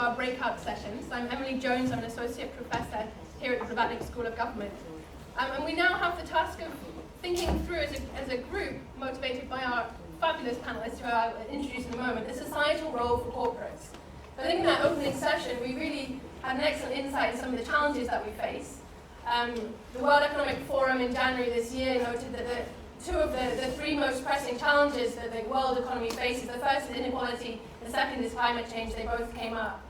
our breakout sessions. I'm Emily Jones, I'm an associate professor here at the Blavatnik School of Government. And we now have the task of thinking through as a group, motivated by our fabulous panelists who I'll introduce in a moment, a societal role for corporates. So I think in that opening session we really had an excellent insight into some of the challenges that we face. The World Economic Forum in January this year noted that two of the three most pressing challenges that the world economy faces, the first is inequality, the second is climate change. They both came up.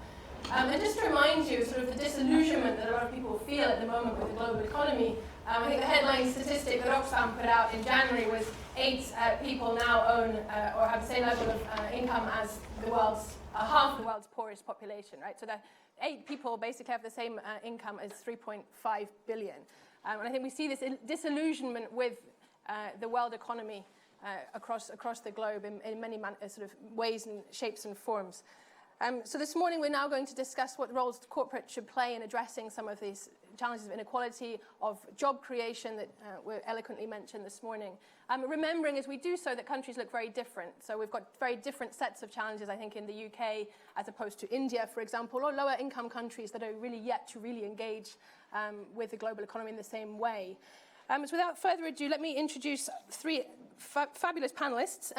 And just to remind you sort of the disillusionment that a lot of people feel at the moment with the global economy, I think the headline statistic that Oxfam put out in January was 8 people now own or have the same level of income as the world's, half the world's poorest population, right? So that 8 people basically have the same income as 3.5 billion. And I think we see this disillusionment with the world economy across the globe in many sort of ways and shapes and forms. So this morning we're now going to discuss what roles corporate should play in addressing some of these challenges of inequality, of job creation that were eloquently mentioned this morning. Remembering as we do so that countries look very different. So we've got very different sets of challenges, I think, in the UK as opposed to India, for example, or lower income countries that are really yet to really engage with the global economy in the same way. So without further ado, let me introduce 3 fabulous panelists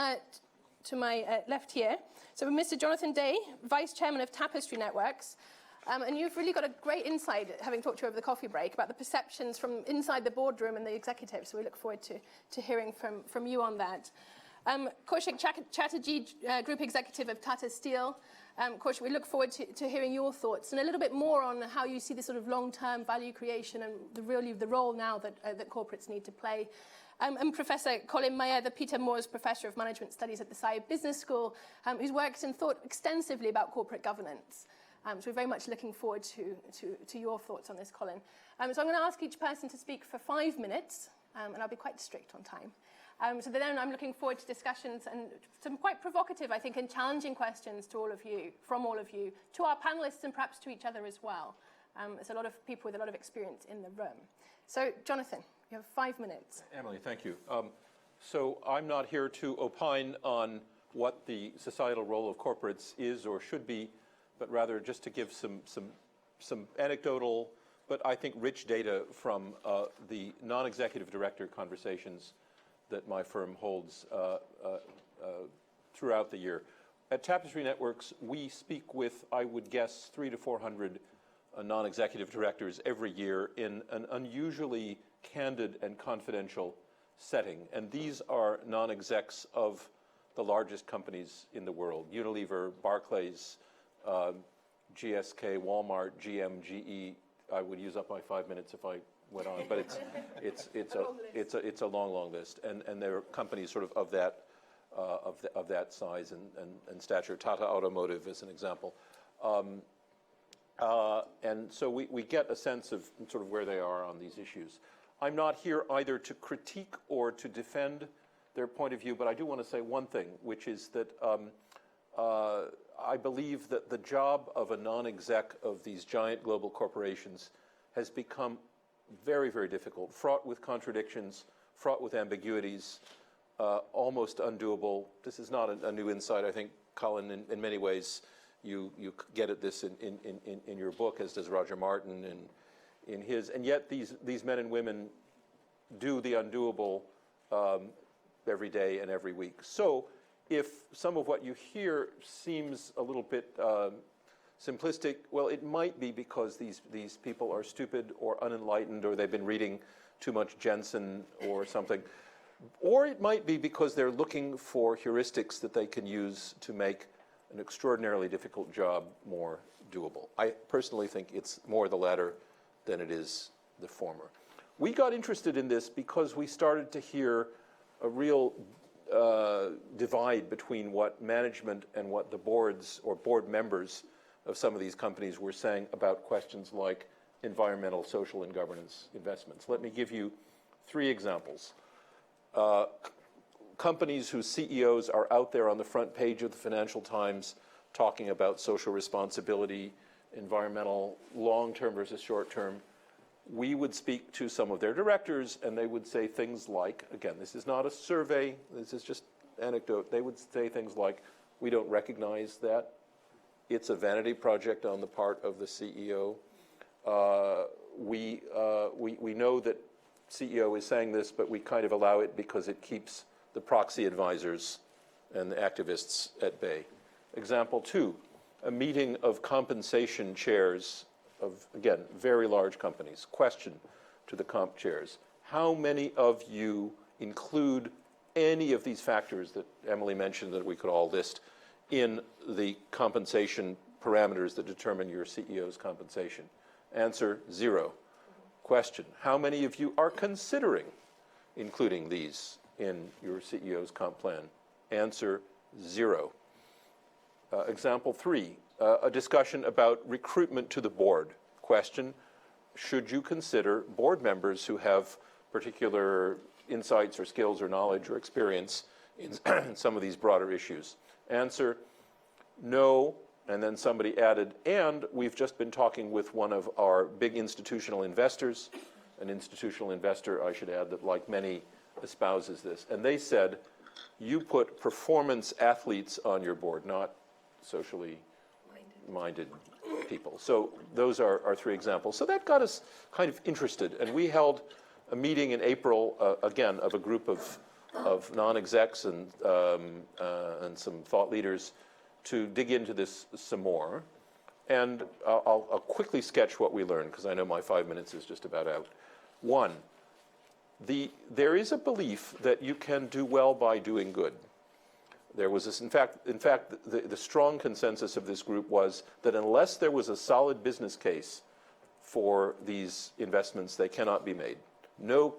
to my left here. So Mr. Jonathan Day, Vice Chairman of Tapestry Networks. And you've really got a great insight, having talked to you over the coffee break, about the perceptions from inside the boardroom and the executives. So we look forward to hearing from you on that. Koushik Chatterjee, Group Executive of Tata Steel. Koushik, we look forward to hearing your thoughts and a little bit more on how you see this sort of long-term value creation and the role now that corporates need to play. And Professor Colin, the Peter Moore's Professor of Management Studies at the Saïd Business School, who's worked and thought extensively about corporate governance. So we're very much looking forward to your thoughts on this, Colin. So I'm going to ask each person to speak for 5 minutes, and I'll be quite strict on time. So then I'm looking forward to discussions and some quite provocative, I think, and challenging questions to all of you, from all of you, to our panelists and perhaps to each other as well. There's a lot of people with a lot of experience in the room. So, Jonathan, you have 5 minutes. Emily, thank you. So I'm not here to opine on what the societal role of corporates is or should be, but rather just to give some anecdotal, but I think rich data from the non-executive director conversations that my firm holds throughout the year. At Tapestry Networks, we speak with, I would guess, 300 to 400 non-executive directors every year in an unusually candid and confidential setting. And these are non-execs of the largest companies in the world: Unilever, Barclays, GSK, Walmart, GM, GE. I would use up my 5 minutes if I went on, but it's a long list, and there are companies sort of that size and stature. Tata Automotive is an example, and so we get a sense of sort of where they are on these issues. I'm not here either to critique or to defend their point of view, but I do want to say one thing, which is that I believe that the job of a non-exec of these giant global corporations has become very, very difficult, fraught with contradictions, fraught with ambiguities, almost undoable. This is not a new insight. I think, Colin, in many ways, you get at this in your book, as does Roger Martin in his. And yet these men and women do the undoable every day and every week. So if some of what you hear seems a little bit simplistic, well, it might be because these people are stupid or unenlightened, or they've been reading too much Jensen or something. Or it might be because they're looking for heuristics that they can use to make an extraordinarily difficult job more doable. I personally think it's more the latter than it is the former. We got interested in this because we started to hear a real divide between what management and what the boards or board members of some of these companies were saying about questions like environmental, social, and governance investments. Let me give you 3 examples. Companies whose CEOs are out there on the front page of the Financial Times talking about social responsibility, environmental, long-term versus short-term. We would speak to some of their directors, and they would say things like, again, this is not a survey, this is just anecdote, they would say things like, we don't recognize that it's a vanity project on the part of the CEO. We know that CEO is saying this, but we kind of allow it because it keeps the proxy advisors and the activists at bay. Example 2, a meeting of compensation chairs of, again, very large companies. Question to the comp chairs: how many of you include any of these factors that Emily mentioned that we could all list in the compensation parameters that determine your CEO's compensation? Answer: 0. Question: how many of you are considering including these in your CEO's comp plan? Answer: 0. Example 3, a discussion about recruitment to the board. Question: should you consider board members who have particular insights or skills or knowledge or experience in some of these broader issues? Answer: no. And then somebody added, and we've just been talking with one of our big institutional investors, an institutional investor, I should add, that like many espouses this. And they said, you put performance athletes on your board, not socially minded people. So those are our 3 examples. So that got us kind of interested. And we held a meeting in April, again, of a group of non-execs and some thought leaders to dig into this some more. And I'll quickly sketch what we learned, because I know my 5 minutes is just about out. 1, there is a belief that you can do well by doing good. There was this, in fact, the strong consensus of this group was that unless there was a solid business case for these investments, they cannot be made. No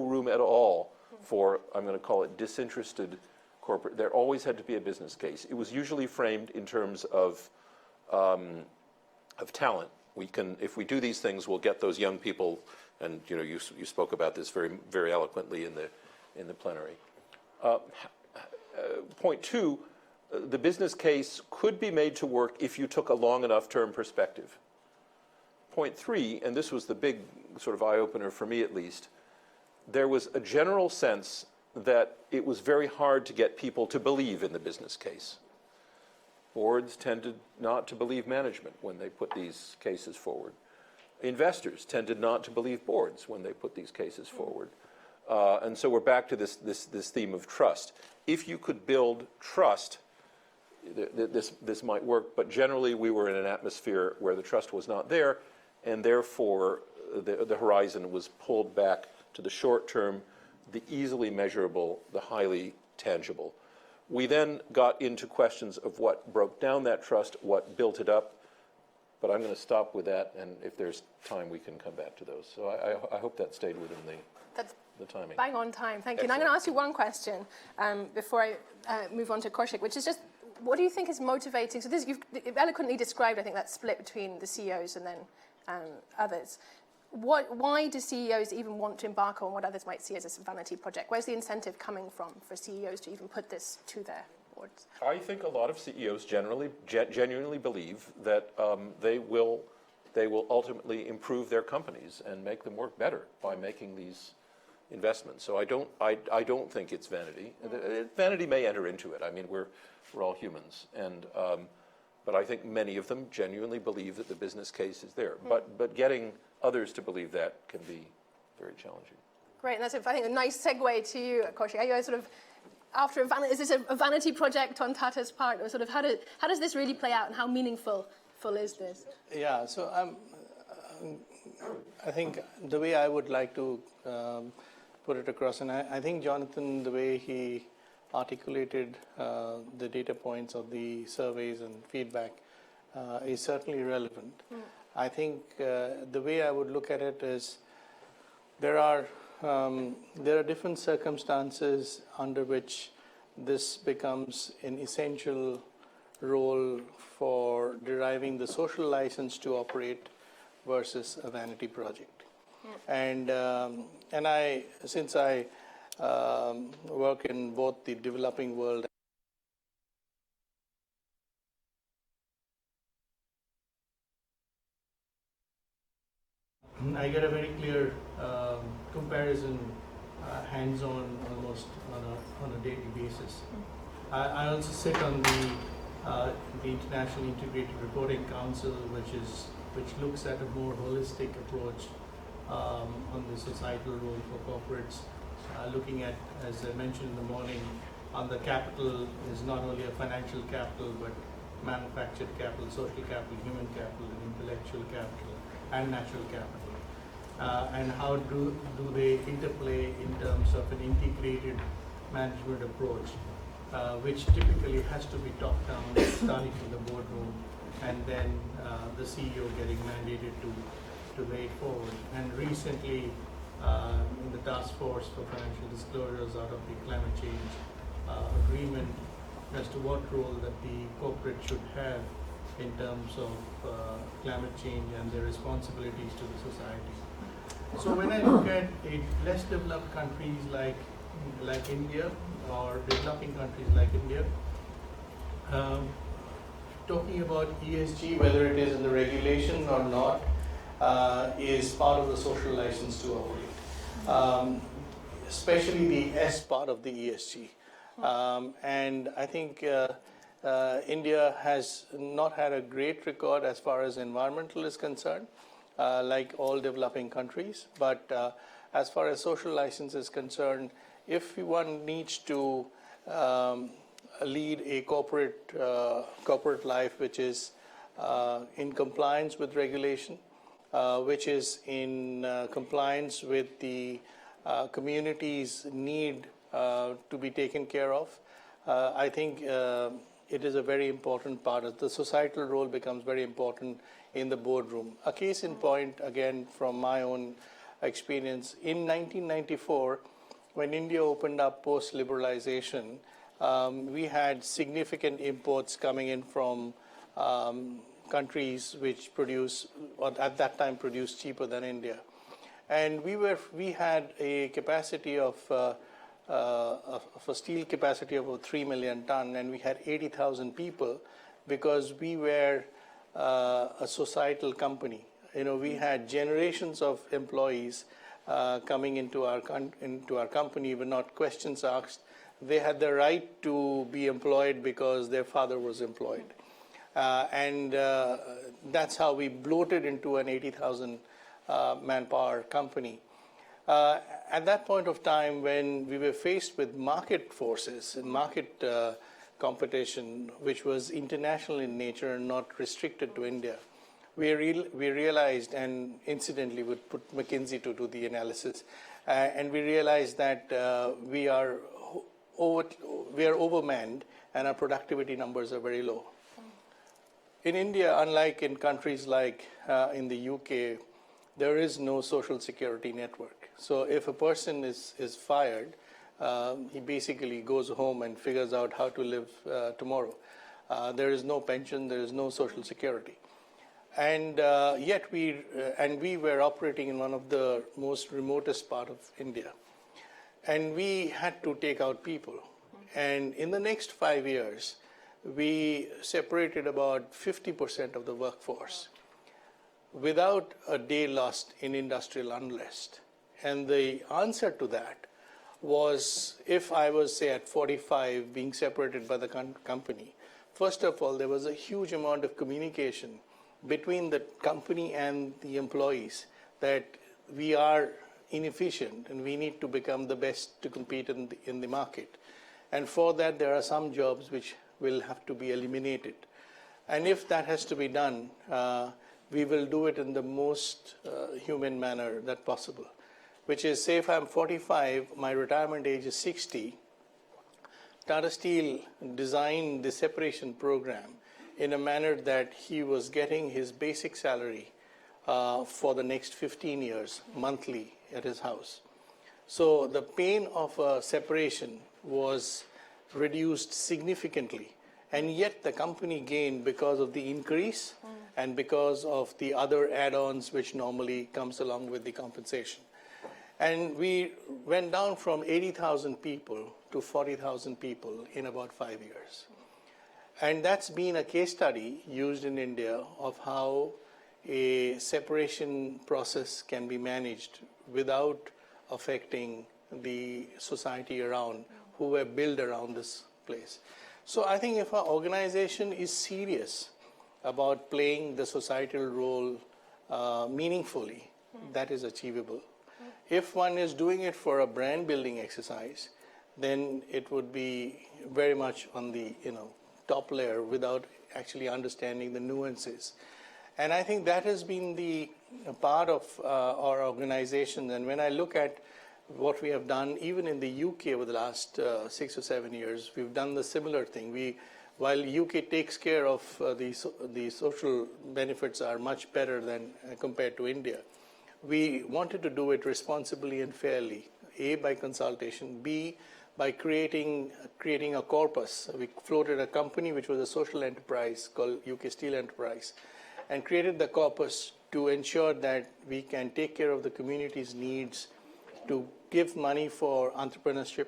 room at all for, I'm going to call it, disinterested corporate. There always had to be a business case. It was usually framed in terms of talent. We can, if we do these things, we'll get those young people. And you spoke about this very, very eloquently in the plenary. Point 2, the business case could be made to work if you took a long enough term perspective. Point 3, and this was the big sort of eye-opener for me at least, there was a general sense that it was very hard to get people to believe in the business case. Boards tended not to believe management when they put these cases forward. Investors tended not to believe boards when they put these cases forward. And so we're back to this theme of trust. If you could build trust, this might work, but generally we were in an atmosphere where the trust was not there, and therefore the horizon was pulled back to the short term, the easily measurable, the highly tangible. We then got into questions of what broke down that trust, what built it up, but I'm going to stop with that, and if there's time, we can come back to those. So I hope that stayed within the timing. Bang on time, thank you. Excellent. And I'm going to ask you one question before I move on to Koushik, which is just, what do you think is motivating? So you've eloquently described, I think, that split between the CEOs and then others. Why do CEOs even want to embark on what others might see as a vanity project? Where's the incentive coming from for CEOs to even put this to their boards? I think a lot of CEOs genuinely believe that they will ultimately improve their companies and make them work better by making these investments. So I don't think it's vanity. Vanity may enter into it. I mean, we're all humans, and but I think many of them genuinely believe that the business case is there. But getting others to believe that can be very challenging. Great, and that's, I think, a nice segue to you, Koushik. Are you sort of after is this a vanity project on Tata's part, or sort of how does this really play out, and how meaningful is this? Yeah, so I think the way I would like to put it across, and I think Jonathan, the way he articulated the data points of the surveys and feedback is certainly relevant. I think the way I would look at it is there are different circumstances under which this becomes an essential role for deriving the social license to operate versus a vanity project. And since I work in both the developing world I get a very clear comparison, hands-on, almost on a daily basis. I also sit on the the International Integrated Reporting Council, which looks at a more holistic approach on the societal role for corporates, looking at, as I mentioned in the morning, on the capital is not only a financial capital, but manufactured capital, social capital, human capital, and intellectual capital, and natural capital. And how do they interplay in terms of an integrated management approach, which typically has to be top-down, starting from the boardroom, and then the CEO getting mandated to lay it forward. And recently, in the task force for financial disclosures out of the climate change agreement, as to what role that the corporate should have in terms of climate change and their responsibilities to the society. So when I look at less developed countries like India, or developing countries like India, talking about ESG, whether it is in the regulation or not, is part of the social license to operate, especially the S part of the ESG. And I think India has not had a great record as far as environmental is concerned, like all developing countries. But as far as social license is concerned, if one needs to lead a corporate life which is in compliance with regulation, which is in compliance with the community's need to be taken care of, I think it is a very important part of the societal role, becomes very important in the boardroom. A case in point, again, from my own experience, in 1994, when India opened up post-liberalization, we had significant imports coming in from countries which produce, or at that time produced cheaper than India. And we had a capacity of a steel capacity of over 3 million ton, and we had 80,000 people because we were a societal company. You know, we had generations of employees coming into our company were not questions asked. They had the right to be employed because their father was employed. And that's how we bloated into an 80,000 manpower company. At that point of time, when we were faced with market forces and market competition, which was international in nature and not restricted to India, we realized, and incidentally would put McKinsey to do the analysis, and we realized that we are overmanned and our productivity numbers are very low. In India, unlike in countries like in the UK, there is no social security network. So if a person is fired, he basically goes home and figures out how to live tomorrow. There is no pension, there is no social security. And yet we were operating in one of the most remotest part of India. And we had to take out people. And in the next 5 years, we separated about 50% of the workforce without a day lost in industrial unrest. And the answer to that was, if I was, say, at 45 being separated by the company, first of all, there was a huge amount of communication between the company and the employees that we are inefficient and we need to become the best to compete in the market. And for that, there are some jobs which will have to be eliminated. And if that has to be done, we will do it in the most human manner that possible, which is, say, if I'm 45, my retirement age is 60, Tata Steel designed the separation program in a manner that he was getting his basic salary for the next 15 years, monthly, at his house. So the pain of separation was reduced significantly, and yet the company gained because of the increase and because of the other add-ons which normally comes along with the compensation. And we went down from 80,000 people to 40,000 people in about 5 years. And that's been a case study used in India of how a separation process can be managed without affecting the society around who were built around this place. So I think if our organization is serious about playing the societal role meaningfully, that is achievable. If one is doing it for a brand building exercise, then it would be very much on the top layer without actually understanding the nuances. And I think that has been the part of our organization. And when I look at what we have done, even in the UK over the last 6 or 7 years, we've done the similar thing. While UK takes care of the social benefits are much better than compared to India, we wanted to do it responsibly and fairly. A, by consultation. B, by creating a corpus. We floated a company which was a social enterprise called UK Steel Enterprise, and created the corpus to ensure that we can take care of the community's needs, to give money for entrepreneurship,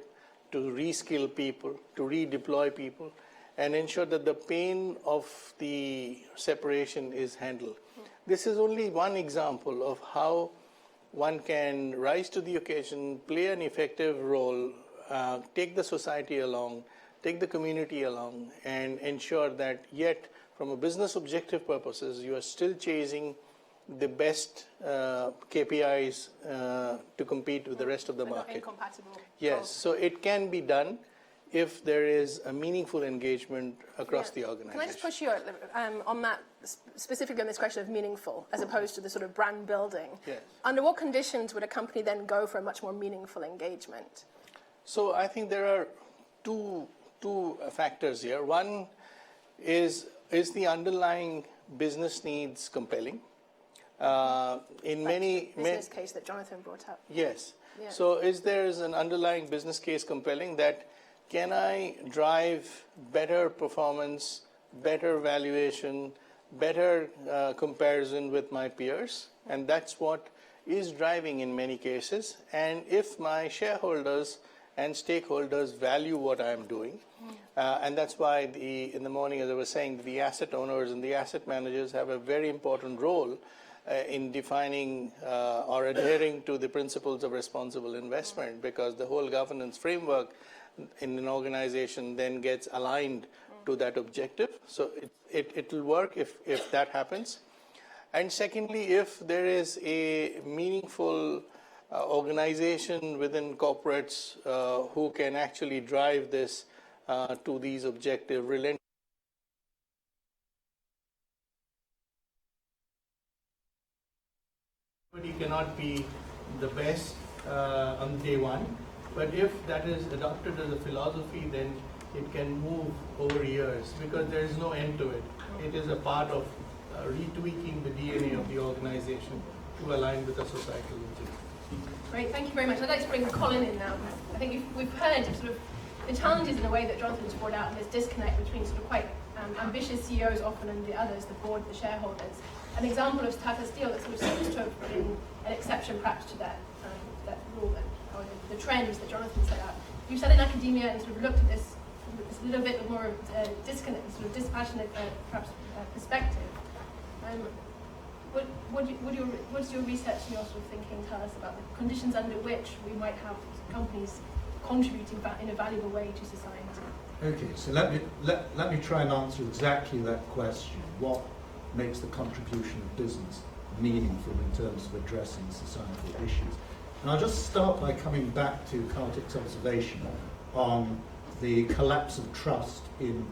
to reskill people, to redeploy people, and ensure that the pain of the separation is handled. This is only one example of how one can rise to the occasion, play an effective role, take the society along, take the community along, and ensure that yet, from a business objective purposes, you are still chasing the best KPIs to compete with the rest of the market. Not incompatible. Yes, so it can be done if there is a meaningful engagement across the organization. Can I just push you on that, specifically on this question of meaningful, as opposed to the sort of brand building? Yes. Under what conditions would a company then go for a much more meaningful engagement? So I think there are two factors here. One is the underlying business needs compelling? In many business case that Jonathan brought up. Yes. Yeah. So is there an underlying business case compelling that can I drive better performance, better valuation, better comparison with my peers? And that's what is driving in many cases. And if my shareholders and stakeholders value what I'm doing, and that's why in the morning, as I was saying, the asset owners and the asset managers have a very important role in defining or adhering to the principles of responsible investment, because the whole governance framework in an organization then gets aligned to that objective. So it will work if that happens. And secondly, if there is a meaningful organization within corporates who can actually drive this to these objectives relentlessly. Everybody cannot be the best on day one, but if that is adopted as a philosophy, then it can move over years, because there is no end to it. It is a part of retweaking the DNA of the organization to align with the societal objective. Great, thank you very much. I'd like to bring Colin in now. I think we've heard sort of the challenges in a way that Jonathan's brought out, and this disconnect between sort of quite ambitious CEOs often and the others, the board, the shareholders. An example of Tata Steel that sort of seems to have been an exception perhaps to that rule, or the trends that Jonathan set out. You sat in academia and sort of looked at this with this little bit of more disconnect, sort of dispassionate perhaps perspective. What does your research and your sort of thinking tell us about the conditions under which we might have companies contributing in a valuable way to society? Okay, so let me try and answer exactly that question. What makes the contribution of business meaningful in terms of addressing societal issues? And I'll just start by coming back to Kartik's observation on the collapse of trust in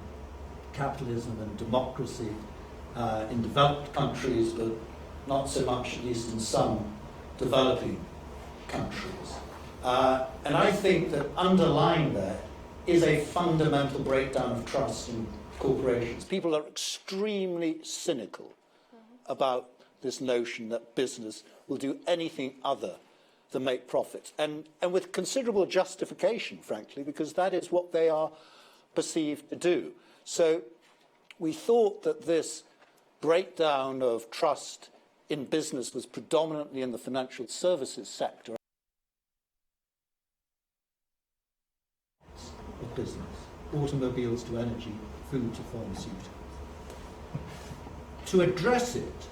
capitalism and democracy in developed countries, but not so much, at least in some developing countries. And I think that underlying that is a fundamental breakdown of trust in corporations. People are extremely cynical about this notion that business will do anything other than make profits, and with considerable justification, frankly, because that is what they are perceived to do. So we thought that this breakdown of trust in business was predominantly in the financial services sector of business, automobiles to energy, food to pharmaceuticals. To address it,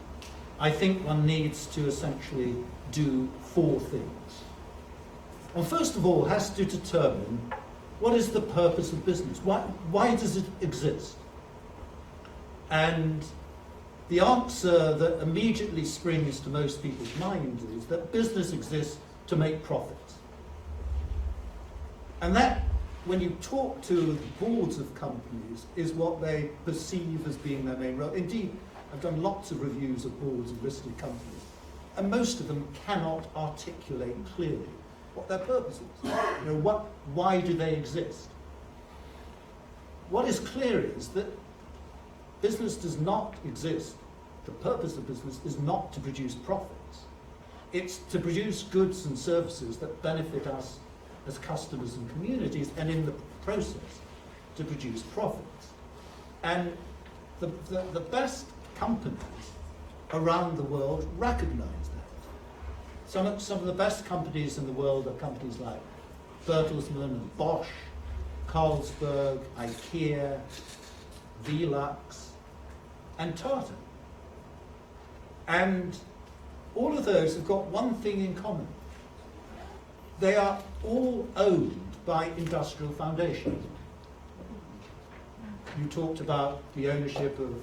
I think one needs to essentially do four things. One, first of all, has to determine What is the purpose of business? Why does it exist? And the answer that immediately springs to most people's minds is that business exists to make profits. And that, when you talk to the boards of companies, is what they perceive as being their main role. Indeed, I've done lots of reviews of boards of listed companies, and most of them cannot articulate clearly what their purpose is. Why do they exist? What is clear is that business does not exist. The purpose of business is not to produce profits. It's to produce goods and services that benefit us as customers and communities, and in the process, to produce profits. And the best companies around the world recognize that. Some of the best companies in the world are companies like Bertelsmann and Bosch, Carlsberg, IKEA, Velux, and Tata. And all of those have got one thing in common. They are all owned by industrial foundations. You talked about the ownership of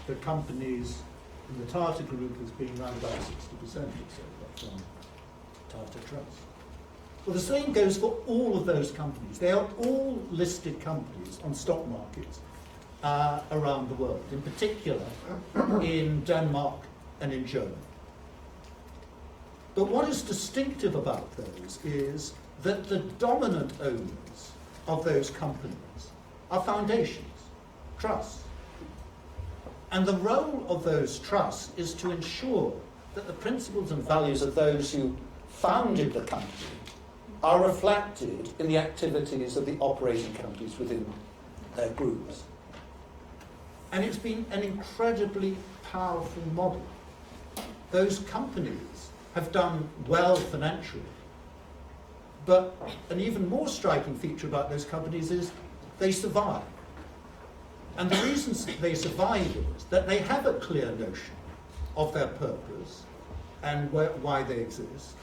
the companies in the Tata Group as being around about 60% or so from Tata Trust. Well, the same goes for all of those companies. They are all listed companies on stock markets around the world, in particular in Denmark and in Germany. But what is distinctive about those is that the dominant owners of those companies are foundations, trusts. And the role of those trusts is to ensure that the principles and values of those who founded the company are reflected in the activities of the operating companies within their groups. And it's been an incredibly powerful model. Those companies have done well financially, but an even more striking feature about those companies is they survive. And the reasons they survive is that they have a clear notion of their purpose and why they exist.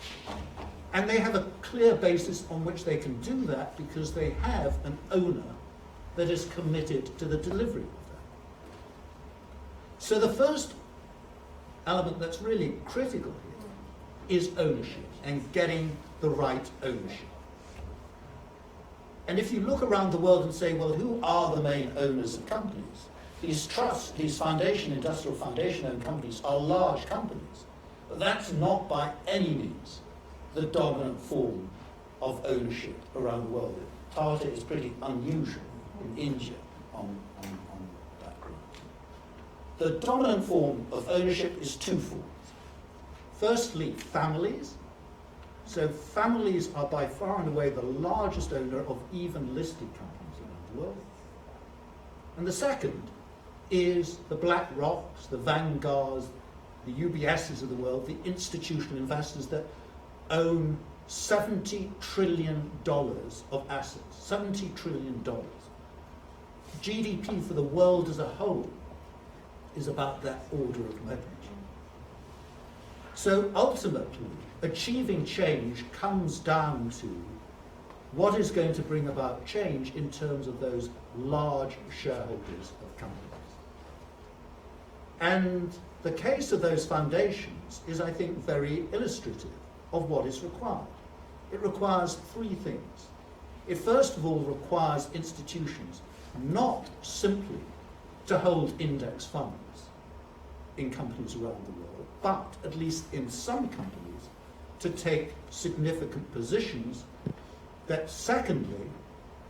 And they have a clear basis on which they can do that because they have an owner that is committed to the delivery of that. So the first element that's really critical here is ownership and getting the right ownership. And if you look around the world and say, well, who are the main owners of companies? These trusts, these industrial foundation-owned companies are large companies. But that's not by any means the dominant form of ownership around the world. Tata is pretty unusual in India on that group. The dominant form of ownership is twofold. Firstly, families. So families are by far and away the largest owner of even listed companies around the world. And the second is the BlackRocks, the Vanguards, the UBSs of the world, the institutional investors that own $70 trillion of assets. $70 trillion. GDP for the world as a whole is about that order of magnitude. So ultimately, achieving change comes down to what is going to bring about change in terms of those large shareholders of companies. And the case of those foundations is, I think, very illustrative of what is required. It requires three things. It first of all requires institutions not simply to hold index funds in companies around the world, but at least in some companies to take significant positions that secondly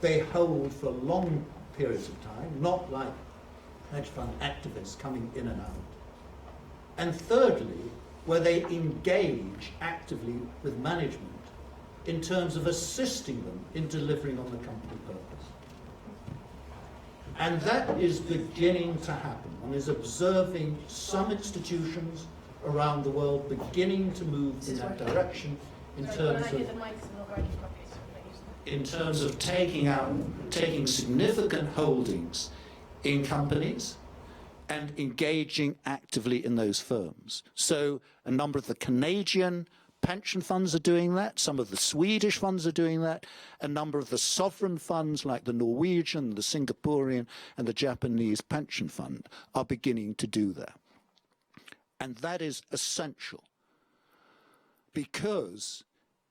they hold for long periods of time, not like hedge fund activists coming in and out. And thirdly, where they engage actively with management in terms of assisting them in delivering on the company purpose. And that is beginning to happen. One is observing some institutions around the world beginning to move in that direction in terms of taking significant holdings in companies and engaging actively in those firms. So a number of the Canadian pension funds are doing that. Some of the Swedish funds are doing that. A number of the sovereign funds like the Norwegian, the Singaporean and the Japanese pension fund are beginning to do that. And that is essential, because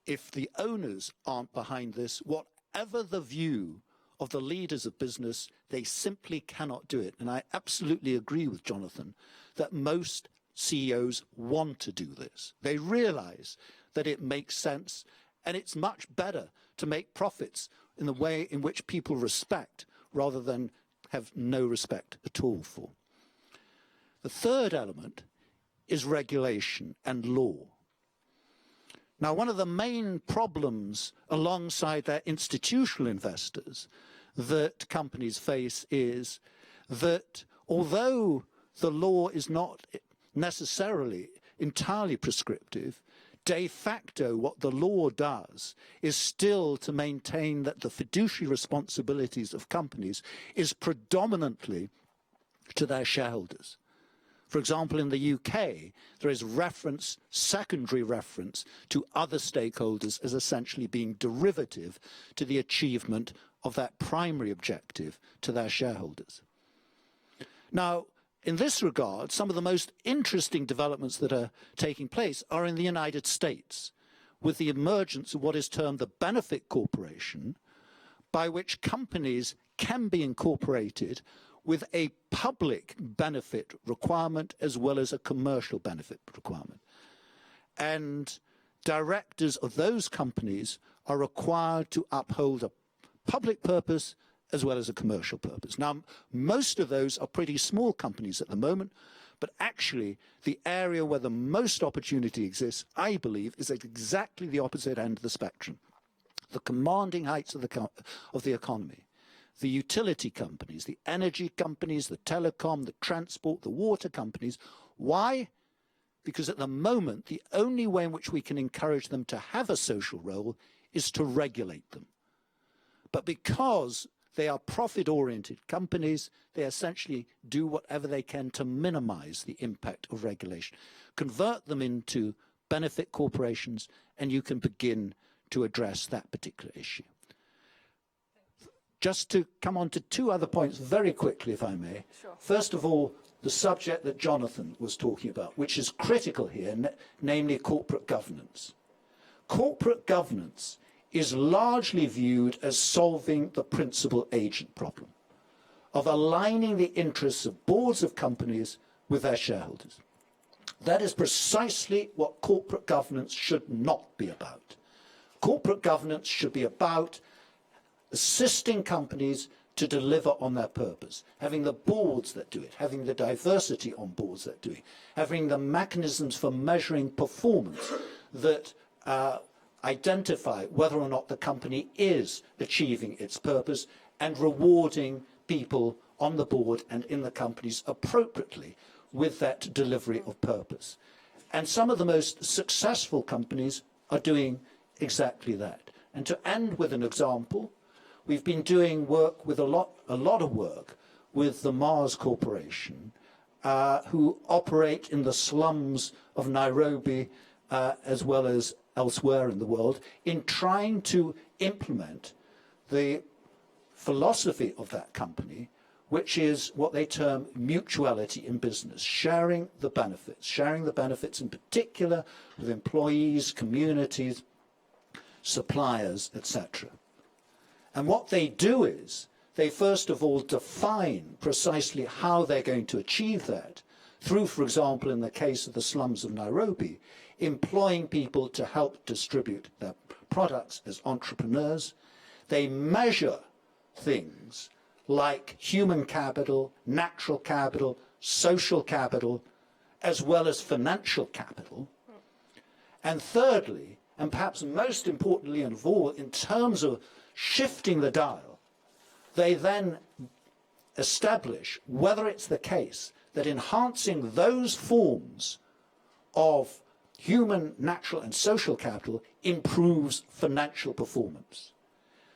if the owners aren't behind this, whatever the view of the leaders of business, they simply cannot do it. And I absolutely agree with Jonathan that most CEOs want to do this. They realize that it makes sense, and it's much better to make profits in the way in which people respect rather than have no respect at all for. The third element is regulation and law. Now, one of the main problems alongside their institutional investors that companies face is that although the law is not necessarily entirely prescriptive, de facto what the law does is still to maintain that the fiduciary responsibilities of companies is predominantly to their shareholders. For example, in the UK, there is reference, secondary reference, to other stakeholders as essentially being derivative to the achievement of that primary objective to their shareholders. Now, in this regard, some of the most interesting developments that are taking place are in the United States, with the emergence of what is termed the benefit corporation, by which companies can be incorporated with a public benefit requirement as well as a commercial benefit requirement. And directors of those companies are required to uphold a public purpose as well as a commercial purpose. Now, most of those are pretty small companies at the moment, but actually the area where the most opportunity exists, I believe, is at exactly the opposite end of the spectrum. The commanding heights of the economy. The utility companies, the energy companies, the telecom, the transport, the water companies. Why? Because at the moment, the only way in which we can encourage them to have a social role is to regulate them. But because they are profit-oriented companies, they essentially do whatever they can to minimize the impact of regulation. Convert them into benefit corporations, and you can begin to address that particular issue. Just to come on to two other points very quickly, if I may. Sure. First of all, the subject that Jonathan was talking about, which is critical here, namely corporate governance. Corporate governance is largely viewed as solving the principal agent problem of aligning the interests of boards of companies with their shareholders. That is precisely what corporate governance should not be about. Corporate governance should be about assisting companies to deliver on their purpose, having the boards that do it, having the diversity on boards that do it, having the mechanisms for measuring performance that identify whether or not the company is achieving its purpose, and rewarding people on the board and in the companies appropriately with that delivery of purpose. And some of the most successful companies are doing exactly that. And to end with an example, we've been doing work with a lot of work with the Mars Corporation, who operate in the slums of Nairobi as well as elsewhere in the world, in trying to implement the philosophy of that company, which is what they term mutuality in business, sharing the benefits in particular with employees, communities, suppliers, etc. And what they do is, they first of all define precisely how they're going to achieve that through, for example, in the case of the slums of Nairobi, employing people to help distribute their products as entrepreneurs. They measure things like human capital, natural capital, social capital, as well as financial capital. And thirdly, and perhaps most importantly of all, in terms of shifting the dial, they then establish whether it's the case that enhancing those forms of human, natural and social capital improves financial performance.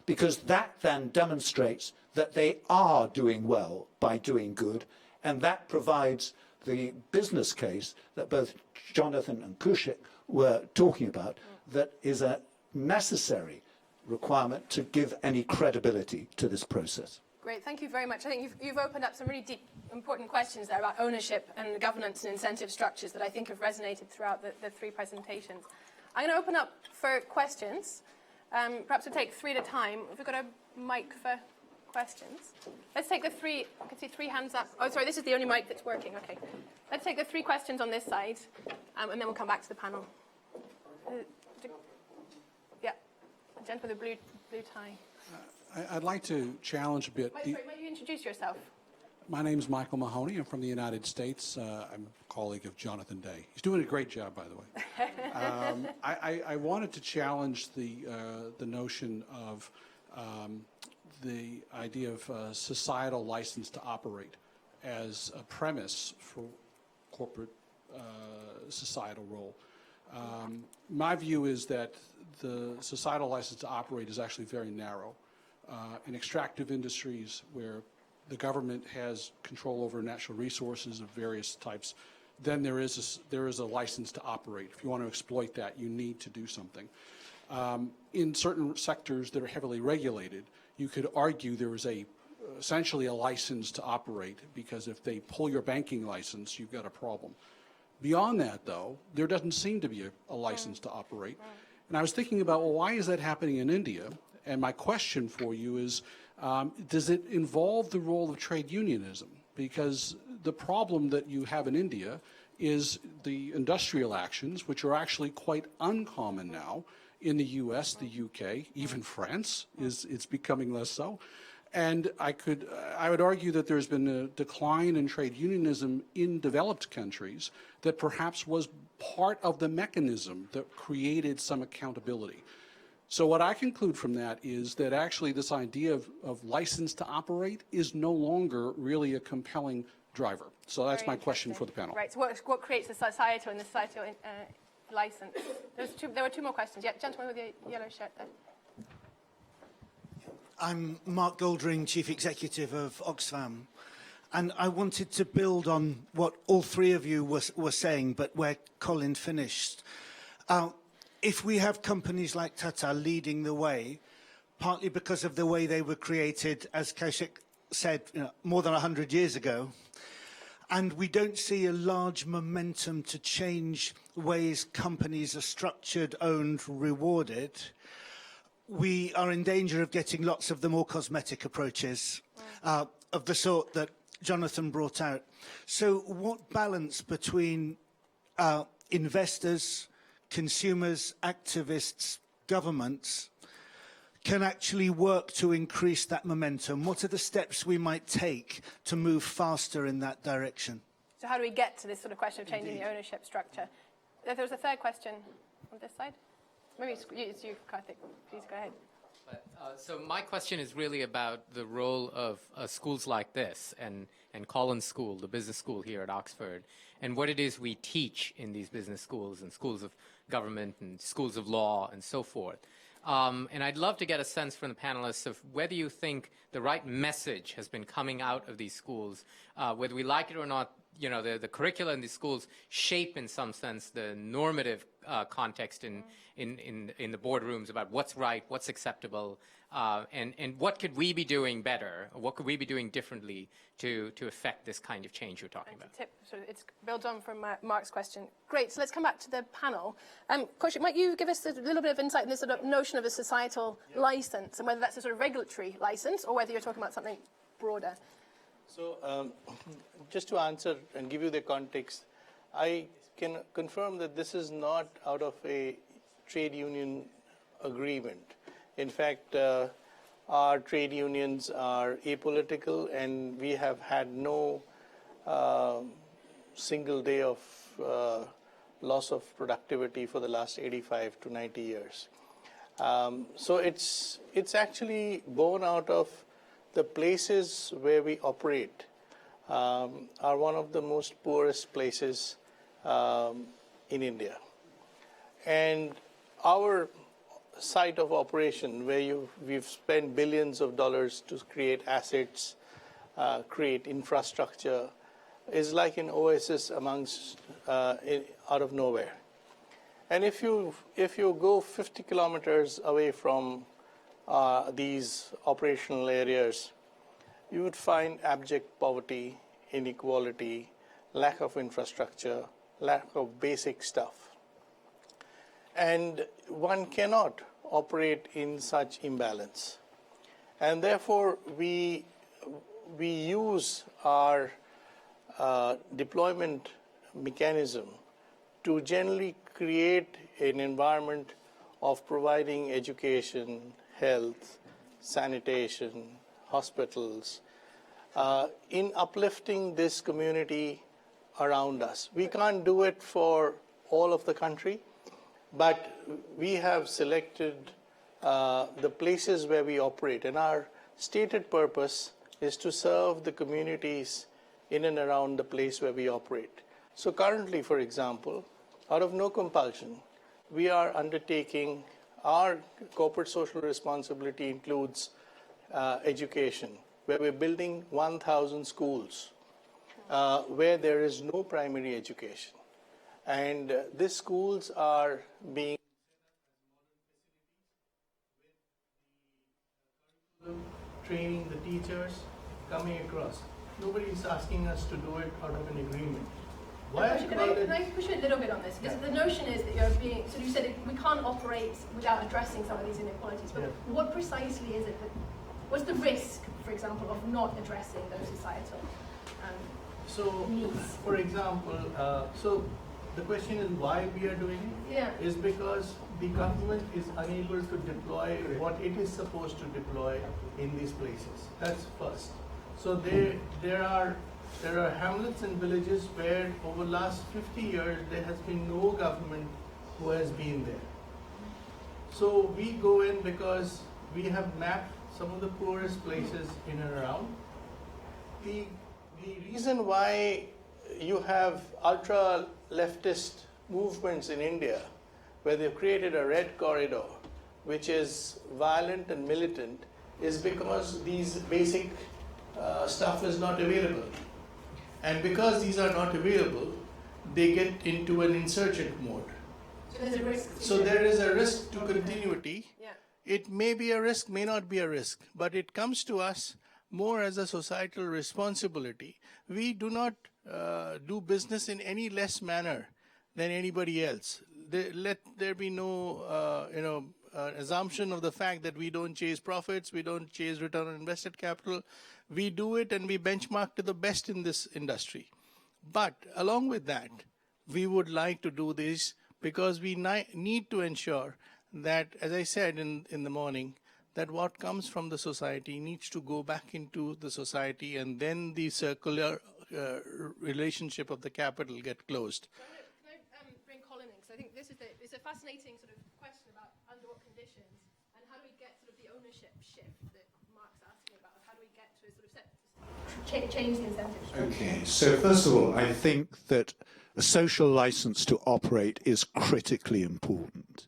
Because that then demonstrates that they are doing well by doing good, and that provides the business case that both Jonathan and Koushik were talking about that is a necessary requirement to give any credibility to this process. Great, thank you very much. I think you've opened up some really deep, important questions there about ownership and governance and incentive structures that I think have resonated throughout the three presentations. I'm going to open up for questions. Perhaps we'll take three at a time. Have we got a mic for questions? Let's take the three. I can see three hands up. Oh, sorry, this is the only mic that's working. Okay. Let's take the three questions on this side, and then we'll come back to the panel. Yeah, the gentleman with the blue tie. I'd like to challenge a bit. Sorry, might you introduce yourself? My name is Michael Mahoney. I'm from the United States. I'm a colleague of Jonathan Day. He's doing a great job, by the way. I wanted to challenge the notion of the idea of societal license to operate as a premise for corporate societal role. My view is that the societal license to operate is actually very narrow. In extractive industries where the government has control over natural resources of various types, then there is a license to operate. If you want to exploit that, you need to do something. In certain sectors that are heavily regulated, you could argue there is essentially a license to operate, because if they pull your banking license, you've got a problem. Beyond that, though, there doesn't seem to be a license to operate. And I was thinking about, well, why is that happening in India? And my question for you is, does it involve the role of trade unionism? Because the problem that you have in India is the industrial actions, which are actually quite uncommon now in the US, the UK, even France it's becoming less so. And I would argue that there's been a decline in trade unionism in developed countries that perhaps was part of the mechanism that created some accountability. So what I conclude from that is that actually this idea of license to operate is no longer really a compelling driver. So that's my question for the panel. Right, so what creates the societal and the societal license? There were two more questions. Yeah, gentleman with the yellow shirt there. I'm Mark Goldring, Chief Executive of Oxfam, and I wanted to build on what all three of you were saying, but where Colin finished. If we have companies like Tata leading the way, partly because of the way they were created, as Koushik said, more than 100 years ago, and we don't see a large momentum to change ways companies are structured, owned, rewarded, we are in danger of getting lots of the more cosmetic approaches of the sort that Jonathan brought out. So what balance between investors, consumers, activists, governments can actually work to increase that momentum? What are the steps we might take to move faster in that direction? So how do we get to this sort of question of changing the ownership structure? There was a third question on this side. Maybe it's you, Karthik. Please go ahead. So my question is really about the role of schools like this and Colin's school, the business school here at Oxford, and what it is we teach in these business schools and schools of government and schools of law and so forth. And I'd love to get a sense from the panelists of whether you think the right message has been coming out of these schools, whether we like it or not. You know, the curricula in these schools shape, in some sense, the normative context in the boardrooms about what's right, what's acceptable, and what could we be doing better, or what could we be doing differently to affect this kind of change you're talking about. So it builds on from Mark's question. Great, so let's come back to the panel. Koushik, might you give us a little bit of insight in this sort of notion of a societal license, and whether that's a sort of regulatory license, or whether you're talking about something broader? So just to answer and give you the context, I can confirm that this is not out of a trade union agreement. In fact, our trade unions are apolitical, and we have had no single day of loss of productivity for the last 85 to 90 years. So it's actually born out of the places where we operate are one of the most poorest places in India. And our site of operation, where we've spent billions of dollars to create assets, create infrastructure, is like an oasis amongst out of nowhere. And if you go 50 kilometers away from these operational areas, you would find abject poverty, inequality, lack of infrastructure, lack of basic stuff. And one cannot operate in such imbalance. And therefore, we use our deployment mechanism to generally create an environment of providing education, health, sanitation, hospitals, in uplifting this community around us. We can't do it for all of the country, but we have selected the places where we operate, and our stated purpose is to serve the communities in and around the place where we operate. So currently, for example, out of no compulsion, we are undertaking, our corporate social responsibility includes education, where we're building 1,000 schools where there is no primary education. And these schools are being training the teachers, coming across. Nobody is asking us to do it out of an agreement. Why Can I push you a little bit on this? Because the notion is that you're being, so you said we can't operate without addressing some of these inequalities, but what precisely is it that, what's the risk, for example, of not addressing those societal needs? For example, so the question is why we are doing it? Yeah. Is because the government is unable to deploy what it is supposed to deploy in these places. That's first. So there are hamlets and villages where over the last 50 years there has been no government who has been there. So we go in because we have mapped some of the poorest places in and around. The reason why you have ultra leftist movements in India, where they've created a red corridor, which is violent and militant, is because these basic stuff is not available. And because these are not available, they get into an insurgent mode. So there's a risk. So there is a risk to continuity. Yeah. It may be a risk, may not be a risk, but it comes to us more as a societal responsibility. We do not do business in any less manner than anybody else. Let there be no assumption of the fact that we don't chase profits, we don't chase return on invested capital. We do it and we benchmark to the best in this industry. But along with that, we would like to do this because we need to ensure that, as I said in the morning, that what comes from the society needs to go back into the society, and then the circular relationship of the capital get closed. Can I bring Colin in? Because I think it's a fascinating sort of question about under what conditions, and how do we get sort of the ownership shift that Mark's asking about? How do we get to sort of change the incentives? Okay, so first of all, I think that a social license to operate is critically important.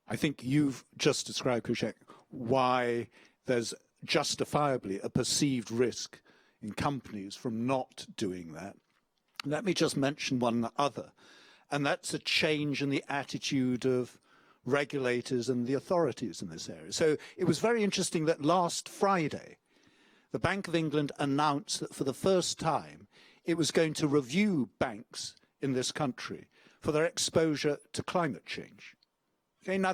I think you've just described, Koushik, why there's justifiably a perceived risk in companies from not doing that. Let me just mention one other, and that's a change in the attitude of regulators and the authorities in this area. So it was very interesting that last Friday, the Bank of England announced that for the first time, it was going to review banks in this country for their exposure to climate change. Okay, now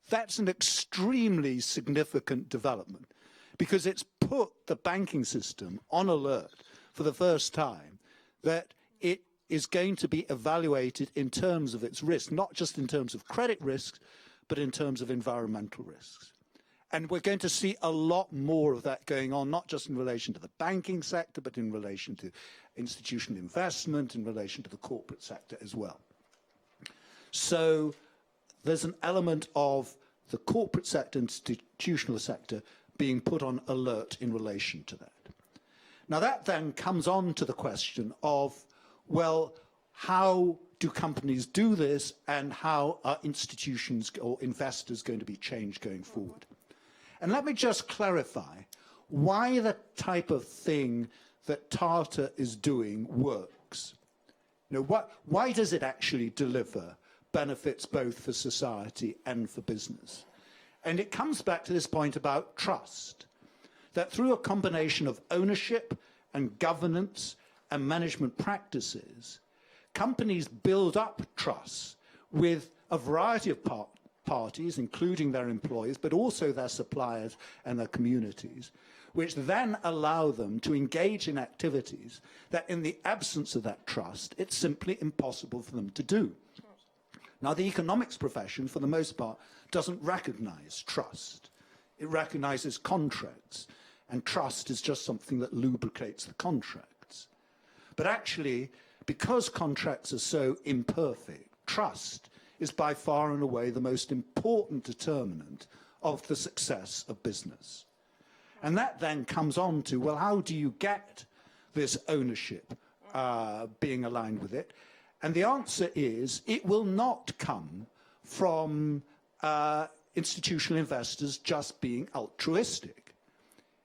that's an extremely significant development because it's put the banking system on alert for the first time that it is going to be evaluated in terms of its risk, not just in terms of credit risks, but in terms of environmental risks. And we're going to see a lot more of that going on, not just in relation to the banking sector, but in relation to institutional investment, in relation to the corporate sector as well. So there's an element of the corporate sector, institutional sector, being put on alert in relation to that. Now that then comes on to the question of, well, how do companies do this and how are institutions or investors going to be changed going forward? And let me just clarify why the type of thing that Tata is doing works. You know, why does it actually deliver benefits both for society and for business? And it comes back to this point about trust, that through a combination of ownership and governance and management practices, companies build up trust with a variety of parties, including their employees, but also their suppliers and their communities, which then allow them to engage in activities that in the absence of that trust, it's simply impossible for them to do. Now, the economics profession, for the most part, doesn't recognize trust. It recognizes contracts, and trust is just something that lubricates the contracts. But actually, because contracts are so imperfect, trust is by far and away the most important determinant of the success of business. And that then comes on to, well, how do you get this ownership being aligned with it? And the answer is, it will not come from institutional investors just being altruistic.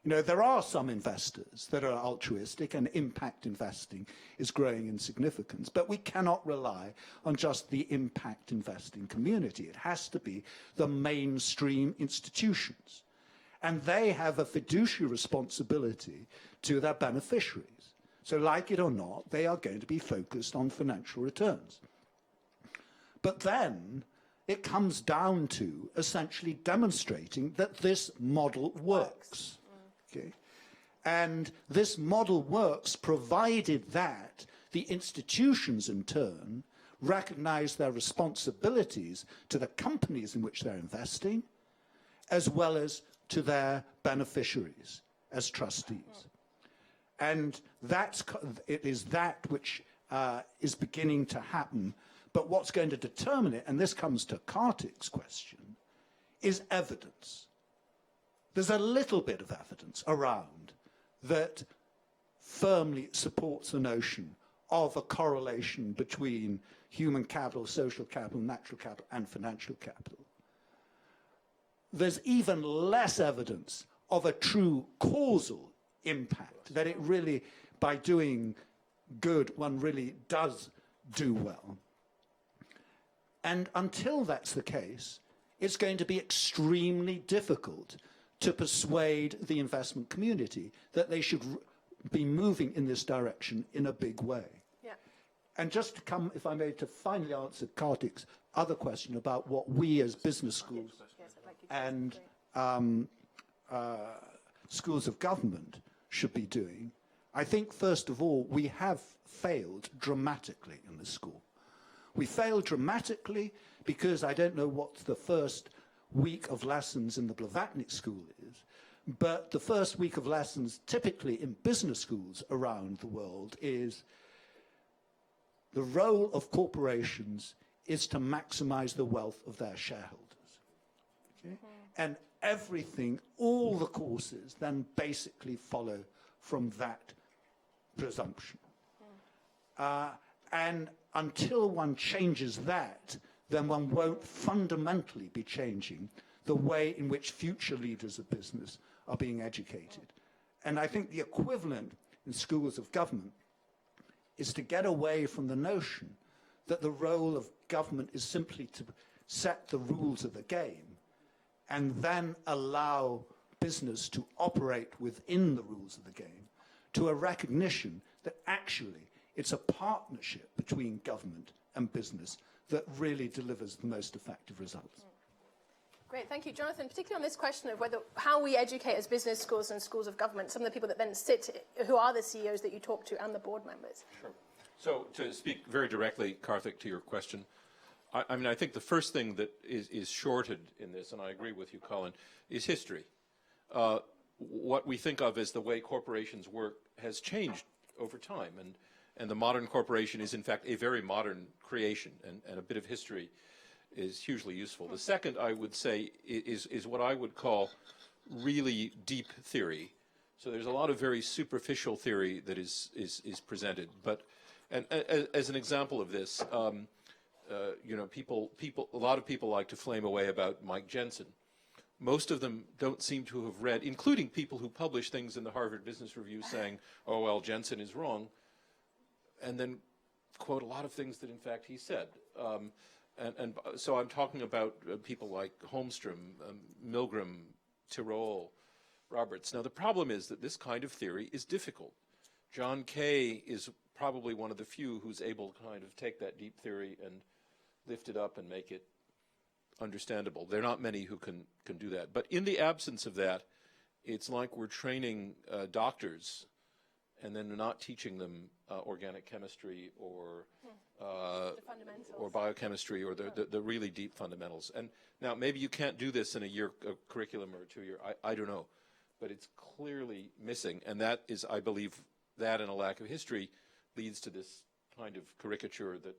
You know, there are some investors that are altruistic, and impact investing is growing in significance, but we cannot rely on just the impact investing community. It has to be the mainstream institutions. And they have a fiduciary responsibility to their beneficiaries. So like it or not, they are going to be focused on financial returns. But then it comes down to essentially demonstrating that this model works. Okay? And this model works provided that the institutions in turn recognize their responsibilities to the companies in which they're investing, as well as to their beneficiaries as trustees. And it is that which is beginning to happen. But what's going to determine it, and this comes to Kartik's question, is evidence. There's a little bit of evidence around that firmly supports the notion of a correlation between human capital, social capital, natural capital, and financial capital. There's even less evidence of a true causal impact, that it really, by doing good, one really does do well. And until that's the case, it's going to be extremely difficult to persuade the investment community that they should be moving in this direction in a big way. Yeah. And just to come, if I may, to finally answer Kartik's other question about what we as business schools and schools of government should be doing, I think, first of all, we have failed dramatically in the school. We failed dramatically because I don't know what the first week of lessons in the Blavatnik school is, but the first week of lessons typically in business schools around the world is the role of corporations is to maximize the wealth of their shareholders. Okay? And everything, all the courses then basically follow from that presumption. And until one changes that, then one won't fundamentally be changing the way in which future leaders of business are being educated. And I think the equivalent in schools of government is to get away from the notion that the role of government is simply to set the rules of the game and then allow business to operate within the rules of the game, to a recognition that actually it's a partnership between government and business that really delivers the most effective results. Great, thank you, Jonathan. Particularly on this question of how we educate as business schools and schools of government, some of the people that then sit, who are the CEOs that you talk to and the board members. Sure. So to speak very directly, Karthik, to your question, I mean, I think the first thing that is shorted in this, and I agree with you, Colin, is history. What we think of as the way corporations work has changed over time, and the modern corporation is, in fact, a very modern creation, and a bit of history is hugely useful. The second, I would say, is what I would call really deep theory. So there's a lot of very superficial theory that is presented. But and as an example of this, you know, a lot of people like to flame away about Mike Jensen. most of them don't seem to have read, including people who publish things in the Harvard Business Review saying, oh, well, Jensen is wrong, and then quote a lot of things that, in fact, he said. And so I'm talking about people like Holmstrom, Milgram, Tirole, Roberts. Now, the problem is that this kind of theory is difficult. John Kay is probably one of the few who's able to kind of take that deep theory and lift it up and make it understandable. There are not many who can do that. But in the absence of that, it's like we're training doctors and then not teaching them organic chemistry or biochemistry or the really deep fundamentals. And now maybe you can't do this in a year curriculum or a 2-year, I don't know, but it's clearly missing. And that is, I believe, that and a lack of history leads to this kind of caricature that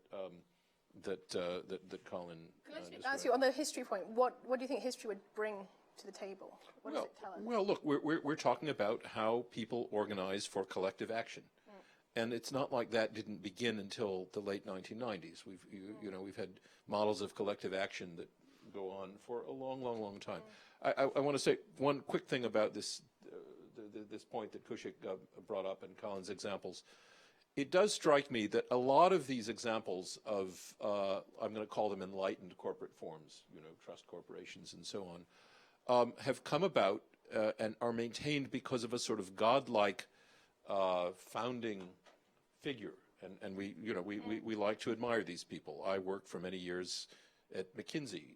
Colin Can I ask you on the history point, what do you think history would bring to the table? What does it tell us? Well, look, we're talking about how people organize for collective action. And it's not like that didn't begin until the late 1990s. We've had models of collective action that go on for a long, long, long time. I want to say one quick thing about this point that Koushik brought up and Colin's examples. It does strike me that a lot of these examples of, I'm going to call them enlightened corporate forms, trust corporations and so on, have come about and are maintained because of a sort of godlike founding figure, and we like to admire these people. I worked for many years at McKinsey,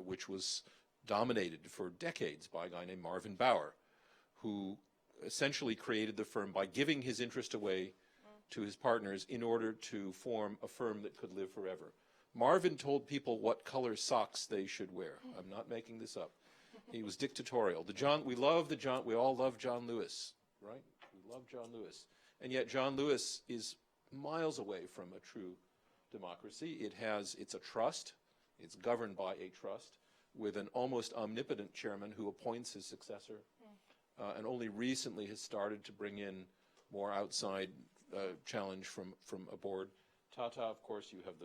which was dominated for decades by a guy named Marvin Bauer, who essentially created the firm by giving his interest away to his partners in order to form a firm that could live forever. Marvin told people what color socks they should wear. I'm not making this up. He was dictatorial. We all love John Lewis, right? We love John Lewis. And yet John Lewis is miles away from a true democracy. It's a trust. It's governed by a trust with an almost omnipotent chairman who appoints his successor and only recently has started to bring in more outside challenge from a board. Tata, of course, you have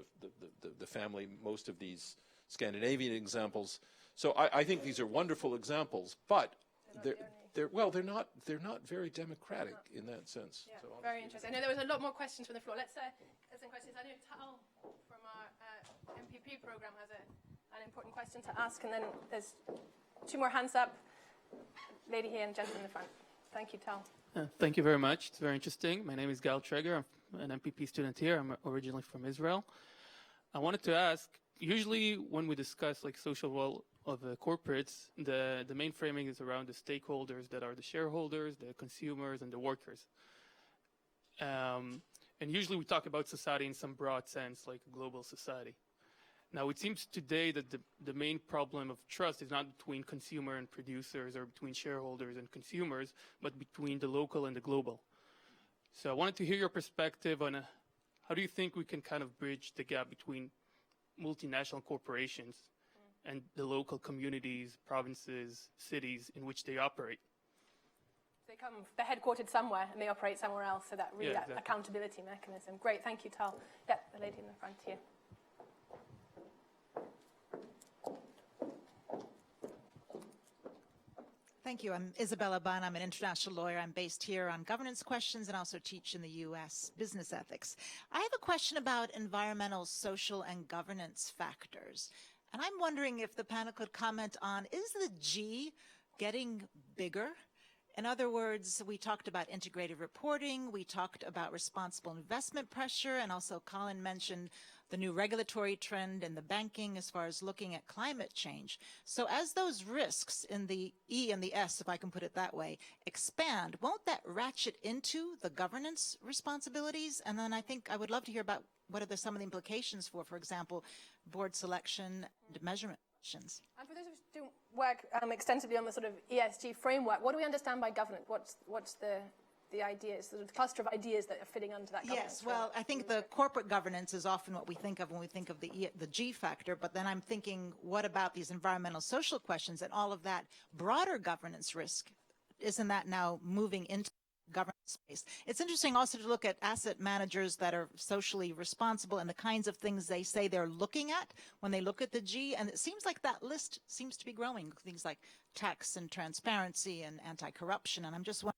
the family, most of these Scandinavian examples. So I think these are wonderful examples, but they're not very democratic in that sense. Yeah, so very interesting. I know there was a lot more questions from the floor. Let's get some questions. I know Tal from our MPP program has an important question to ask, and then there's 2 more hands up. Lady here and gentleman in the front. Thank you, Tal. Thank you very much. It's very interesting. My name is Gal Traeger. I'm an MPP student here. I'm originally from Israel. I wanted to ask, usually when we discuss like social role of corporates, the main framing is around the stakeholders that are the shareholders, the consumers, and the workers. And usually we talk about society in some broad sense, like a global society. Now, it seems today that the main problem of trust is not between consumer and producers or between shareholders and consumers, but between the local and the global. So I wanted to hear your perspective on how do you think we can kind of bridge the gap between multinational corporations and the local communities, provinces, cities in which they operate? They're headquartered somewhere and they operate somewhere else, so that really that accountability mechanism. Great, thank you, Tal. Yeah, the lady in the front here. Thank you. I'm Isabella Bunn. I'm an international lawyer. I'm based here on governance questions and also teach in the U.S. business ethics. I have a question about environmental, social, and governance factors. And I'm wondering if the panel could comment on, is the G getting bigger? In other words, we talked about integrated reporting, we talked about responsible investment pressure, and also Colin mentioned the new regulatory trend in the banking as far as looking at climate change. So as those risks in the E and the S, if I can put it that way, expand, won't that ratchet into the governance responsibilities? And then I think I would love to hear about what are some of the implications for example, board selection and measurement questions. And for those of us who don't work extensively on the sort of ESG framework, what do we understand by governance? What's the ideas, the cluster of ideas that are fitting under that governance? Yes, well, I think the corporate governance is often what we think of when we think of the G factor, but then I'm thinking, what about these environmental social questions and all of that broader governance risk? Isn't that now moving into governance space. It's interesting also to look at asset managers that are socially responsible and the kinds of things they say they're looking at when they look at the G, and it seems like that list seems to be growing, things like tax and transparency and anti-corruption, and I'm just wondering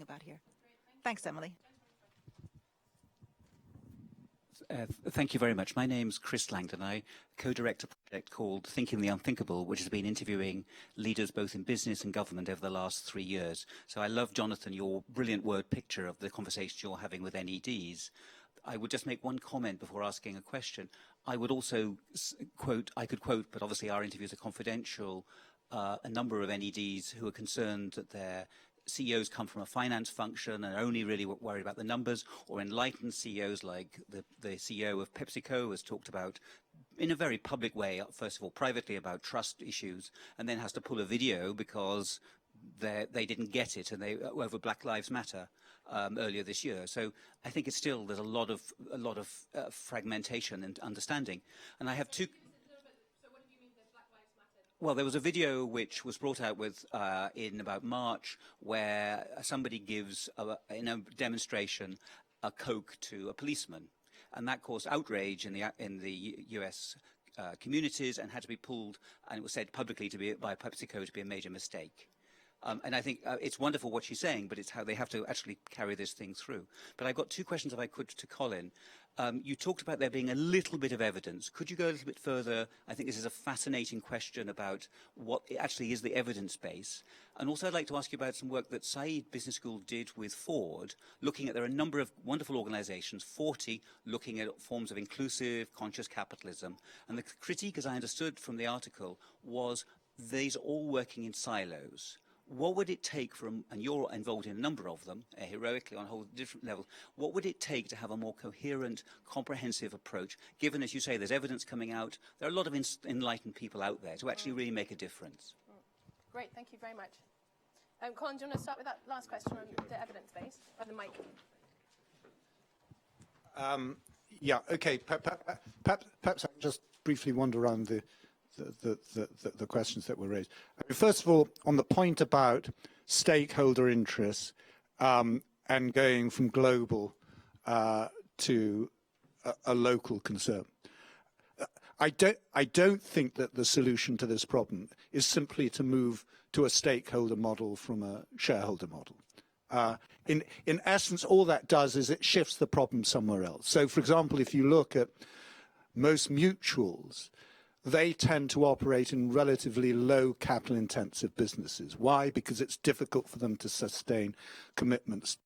about here. Thanks, Emily. Thank you very much. My name's Chris Langdon. I co-direct a project called Thinking the Unthinkable, which has been interviewing leaders both in business and government over the last 3 years. So I love, Jonathan, your brilliant word picture of the conversations you're having with NEDs. I would just make one comment before asking a question. I would also quote, but obviously our interviews are confidential, a number of NEDs who are concerned that their CEOs come from a finance function and are only really worried about the numbers, or enlightened CEOs like the CEO of PepsiCo has talked about in a very public way, first of all, privately about trust issues, and then has to pull a video because they didn't get it and they over Black Lives Matter earlier this year. So I think it's still, there's a lot of fragmentation and understanding. And I have two. Well, there was a video which was brought out with in about March where somebody gives, in a demonstration, a Coke to a policeman. And that caused outrage in the US communities and had to be pulled, and it was said publicly by PepsiCo to be a major mistake. And I think it's wonderful what she's saying, but it's how they have to actually carry this thing through. But I've got two questions, if I could, to Colin. You talked about there being a little bit of evidence. Could you go a little bit further? I think this is a fascinating question about what actually is the evidence base. And also I'd like to ask you about some work that Saïd Business School did with Ford, looking at, there are a number of wonderful organizations, 40, looking at forms of inclusive, conscious capitalism. And the critique, as I understood from the article, was these are all working in silos. What would it take from, and you're involved in a number of them, heroically on a whole different level, what would it take to have a more coherent, comprehensive approach, given, as you say, there's evidence coming out, there are a lot of enlightened people out there to actually really make a difference? Great, thank you very much. Colin, do you want to start with that last question on the evidence base, or the mic? Yeah, okay, perhaps I can just briefly wander around the questions that were raised. First of all, on the point about stakeholder interests and going from global to a local concern, I don't think that the solution to this problem is simply to move to a stakeholder model from a shareholder model. In essence, all that does is it shifts the problem somewhere else. So, for example, if you look at most mutuals, they tend to operate in relatively low capital intensive businesses. Why? Because it's difficult for them to sustain commitments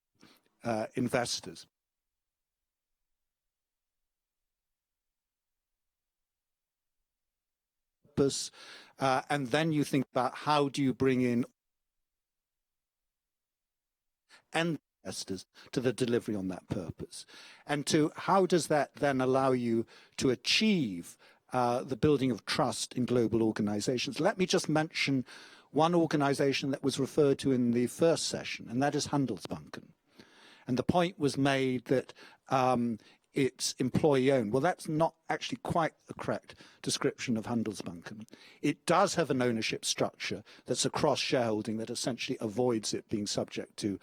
investors. And then you think about how do you bring in investors to the delivery on that purpose, and to how does that then allow you to achieve the building of trust in global organizations. Let me just mention one organization that was referred to in the first session, and that is Handelsbanken. And the point was made that it's employee-owned. Well, that's not actually quite the correct description of Handelsbanken. It does have an ownership structure that's a cross-shareholding that essentially avoids it being subject to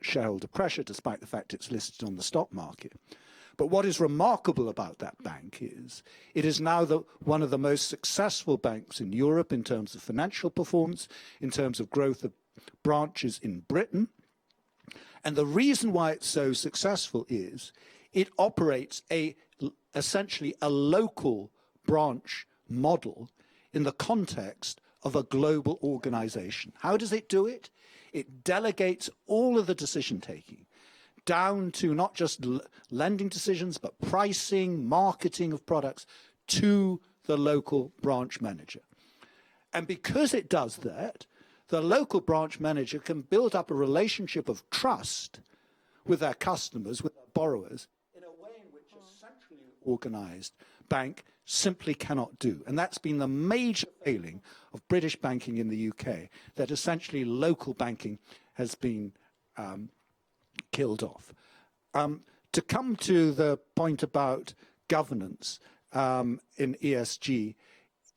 shareholder pressure, despite the fact it's listed on the stock market. But what is remarkable about that bank is it is now one of the most successful banks in Europe in terms of financial performance, in terms of growth of branches in Britain. And the reason why it's so successful is it operates essentially a local branch model in the context of a global organization. How does it do it? It delegates all of the decision-taking down to not just lending decisions, but pricing, marketing of products to the local branch manager. And because it does that, the local branch manager can build up a relationship of trust with their customers, with their borrowers, in a way in which a centrally organized bank simply cannot do. And that's been the major failing of British banking in the UK, that essentially local banking has been killed off. To come to the point about governance in ESG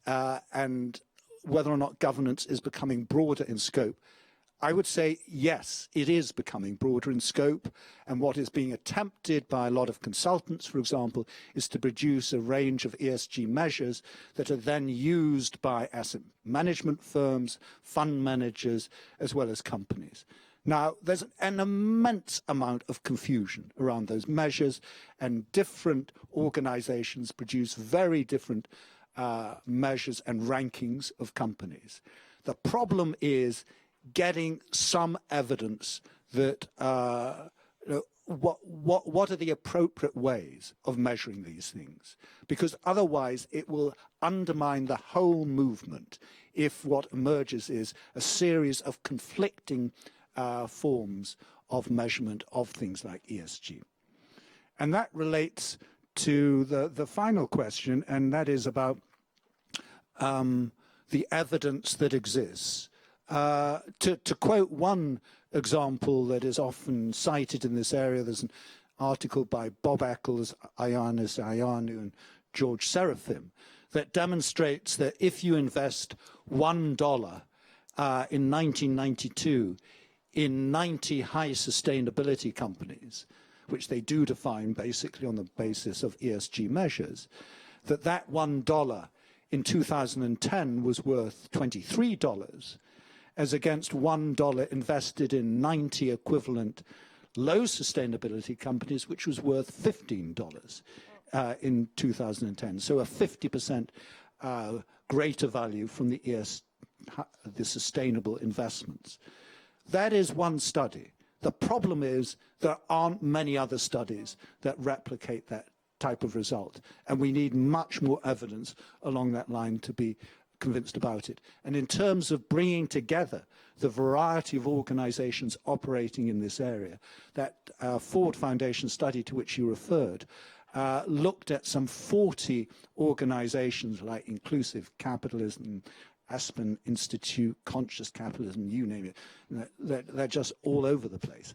and whether or not governance is becoming broader in scope, I would say yes, it is becoming broader in scope, and what is being attempted by a lot of consultants, for example, is to produce a range of ESG measures that are then used by asset management firms, fund managers, as well as companies. Now, there's an immense amount of confusion around those measures, and different organizations produce very different measures and rankings of companies. The problem is getting some evidence that what are the appropriate ways of measuring these things, because otherwise it will undermine the whole movement if what emerges is a series of conflicting forms of measurement of things like ESG. And that relates to the final question, and that is about the evidence that exists. To quote one example that is often cited in this area, there's an article by Bob Eccles, Ioannis Ioannou, and George Seraphim that demonstrates that if you invest $1 in 1992 in 90 high sustainability companies, which they do define basically on the basis of ESG measures, that $1 in 2010 was worth $23, as against $1 invested in 90 equivalent low sustainability companies, which was worth $15 in 2010. So a 50% greater value from the sustainable investments. That is one study. The problem is there aren't many other studies that replicate that type of result, and we need much more evidence along that line to be convinced about it. And in terms of bringing together the variety of organizations operating in this area, that Ford Foundation study to which you referred looked at some 40 organizations like Inclusive Capitalism, Aspen Institute, Conscious Capitalism, you name it. They're just all over the place.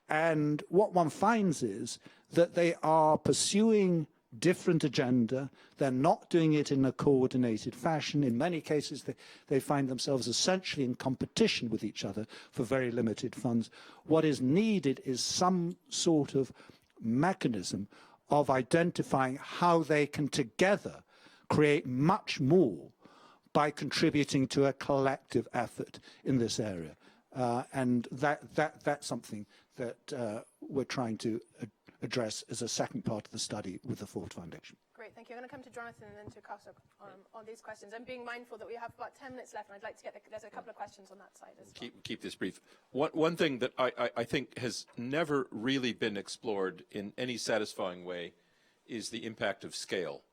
And what one finds is that they are pursuing different agenda. They're not doing it in a coordinated fashion. In many cases, they find themselves essentially in competition with each other for very limited funds. What is needed is some sort of mechanism of identifying how they can together create much more by contributing to a collective effort in this area. And that's something that we're trying to address as a second part of the study with the Ford Foundation. Great, thank you. I'm going to come to Jonathan and then to Koushik on these questions. I'm being mindful that we have about 10 minutes left, and I'd like to get there's a couple of questions on that side as well. Keep this brief. One thing that I think has never really been explored in any satisfying way is the impact of scale.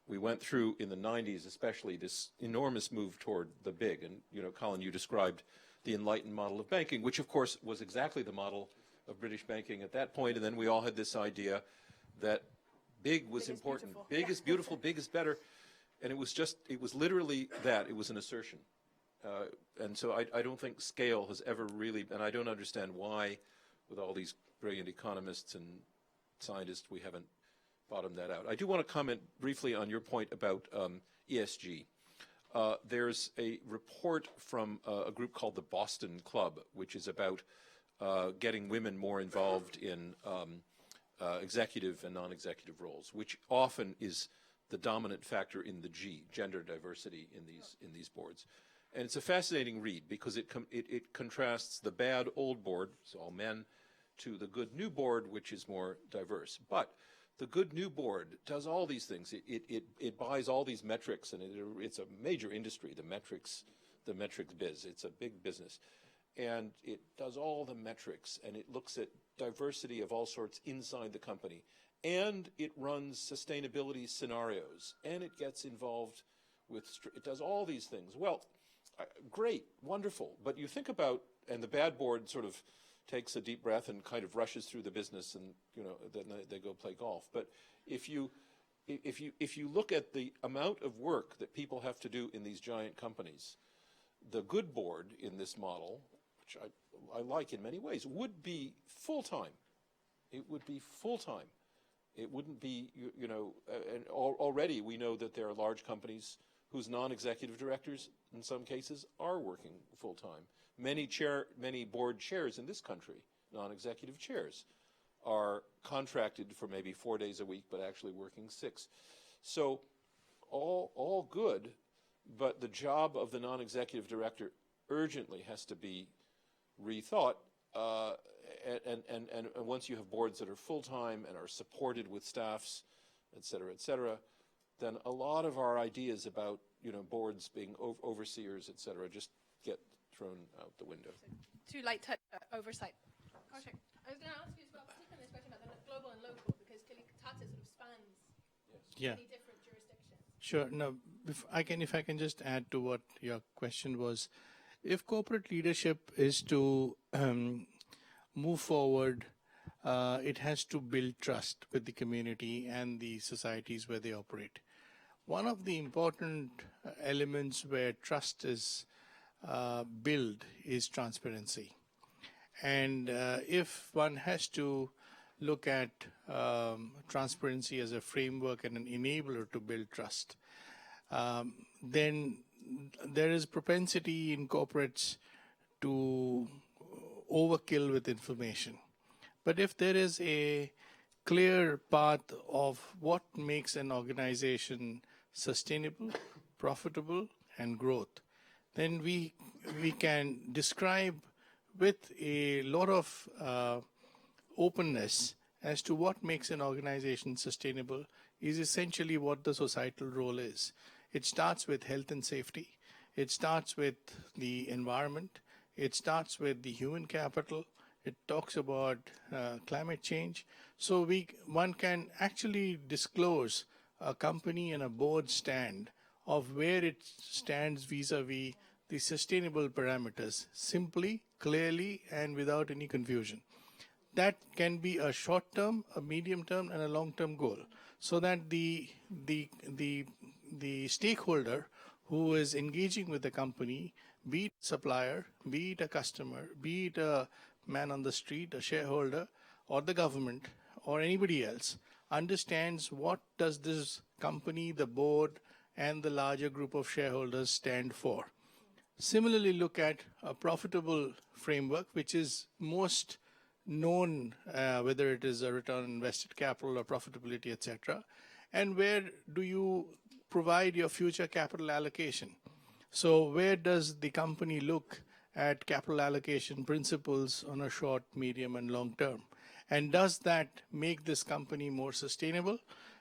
We went through in the 90s especially this enormous move toward the big, and Colin, you described the enlightened model of banking, which of course was exactly the model of British banking at that point, and then we all had this idea that big was important. Big is beautiful, big is better, and it was literally that. It was an assertion. And so I don't think scale has ever really, and I don't understand why, with all these brilliant economists and scientists, we haven't bottomed that out. I do want to comment briefly on your point about ESG. There's a report from a group called the Boston Club, which is about getting women more involved in executive and non-executive roles, which often is the dominant factor in the G, gender diversity in these boards. And it's a fascinating read because it contrasts the bad old board, so all men, to the good new board, which is more diverse. But the good new board does all these things. It buys all these metrics, and it's a major industry, the metrics biz. It's a big business. And it does all the metrics, and it looks at diversity of all sorts inside the company. And it runs sustainability scenarios, and it gets involved with, it does all these things. Well, great, wonderful. But you think about, and the bad board sort of takes a deep breath and kind of rushes through the business, and then they go play golf. But if you look at the amount of work that people have to do in these giant companies, the good board in this model, which I like in many ways, would be full-time. It would be full-time. It wouldn't be, and already we know that there are large companies whose non-executive directors, in some cases, are working full-time. Many board chairs in this country, non-executive chairs, are contracted for maybe 4 days a week, but actually working 6. So all good, but the job of the non-executive director urgently has to be rethought. And once you have boards that are full-time and are supported with staffs, et cetera, then a lot of our ideas about boards being overseers, et cetera, just get thrown out the window. So, too light oversight. Koushik, I was going to ask you as well, particularly this question about the global and local, because clearly Tata sort of spans many different jurisdictions. Sure. Now, if I can just add to what your question was, if corporate leadership is to move forward, it has to build trust with the community and the societies where they operate. One of the important elements where trust is built is transparency. And if one has to look at transparency as a framework and an enabler to build trust, then there is propensity in corporates to overkill with information. But if there is a clear path of what makes an organization sustainable, profitable, and growth, then we can describe with a lot of openness as to what makes an organization sustainable is essentially what the societal role is. It starts with health and safety. It starts with the environment. It starts with the human capital. It talks about climate change. So one can actually disclose a company and a board stand of where it stands vis-a-vis the sustainable parameters, simply, clearly, and without any confusion. That can be a short-term, a medium-term, and a long-term goal, so that the stakeholder who is engaging with the company, be it a supplier, be it a customer, be it a man on the street, a shareholder, or the government, or anybody else, understands what does this company, the board, and the larger group of shareholders stand for. Similarly, look at a profitable framework, which is most known, whether it is a return on invested capital or profitability, etc. And where do you provide your future capital allocation? So where does the company look at capital allocation principles on a short, medium, and long term? And does that make this company more sustainable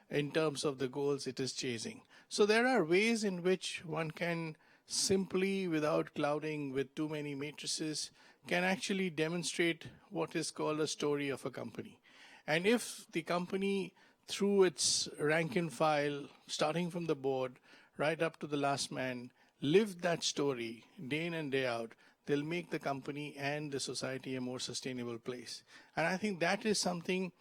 in terms of the goals it is chasing? So there are ways in which one can simply, without clouding with too many matrices, can actually demonstrate what is called a story of a company. And if the company, through its rank and file, starting from the board right up to the last man, lived that story day in and day out, they'll make the company and the society a more sustainable place. And I think that is something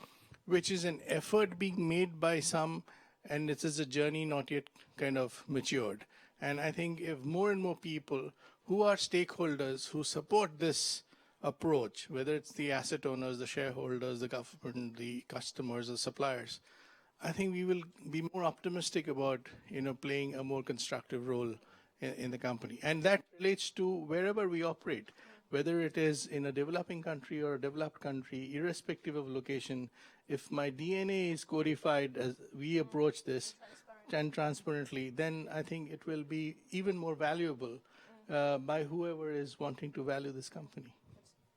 which is an effort being made by some, and it is a journey not yet kind of matured. And I think if more and more people who are stakeholders who support this approach, whether it's the asset owners, the shareholders, the government, the customers, the suppliers, I think we will be more optimistic about playing a more constructive role in the company. And that relates to wherever we operate, whether it is in a developing country or a developed country, irrespective of location. If my DNA is codified as we approach this and transparently, then I think it will be even more valuable by whoever is wanting to value this company.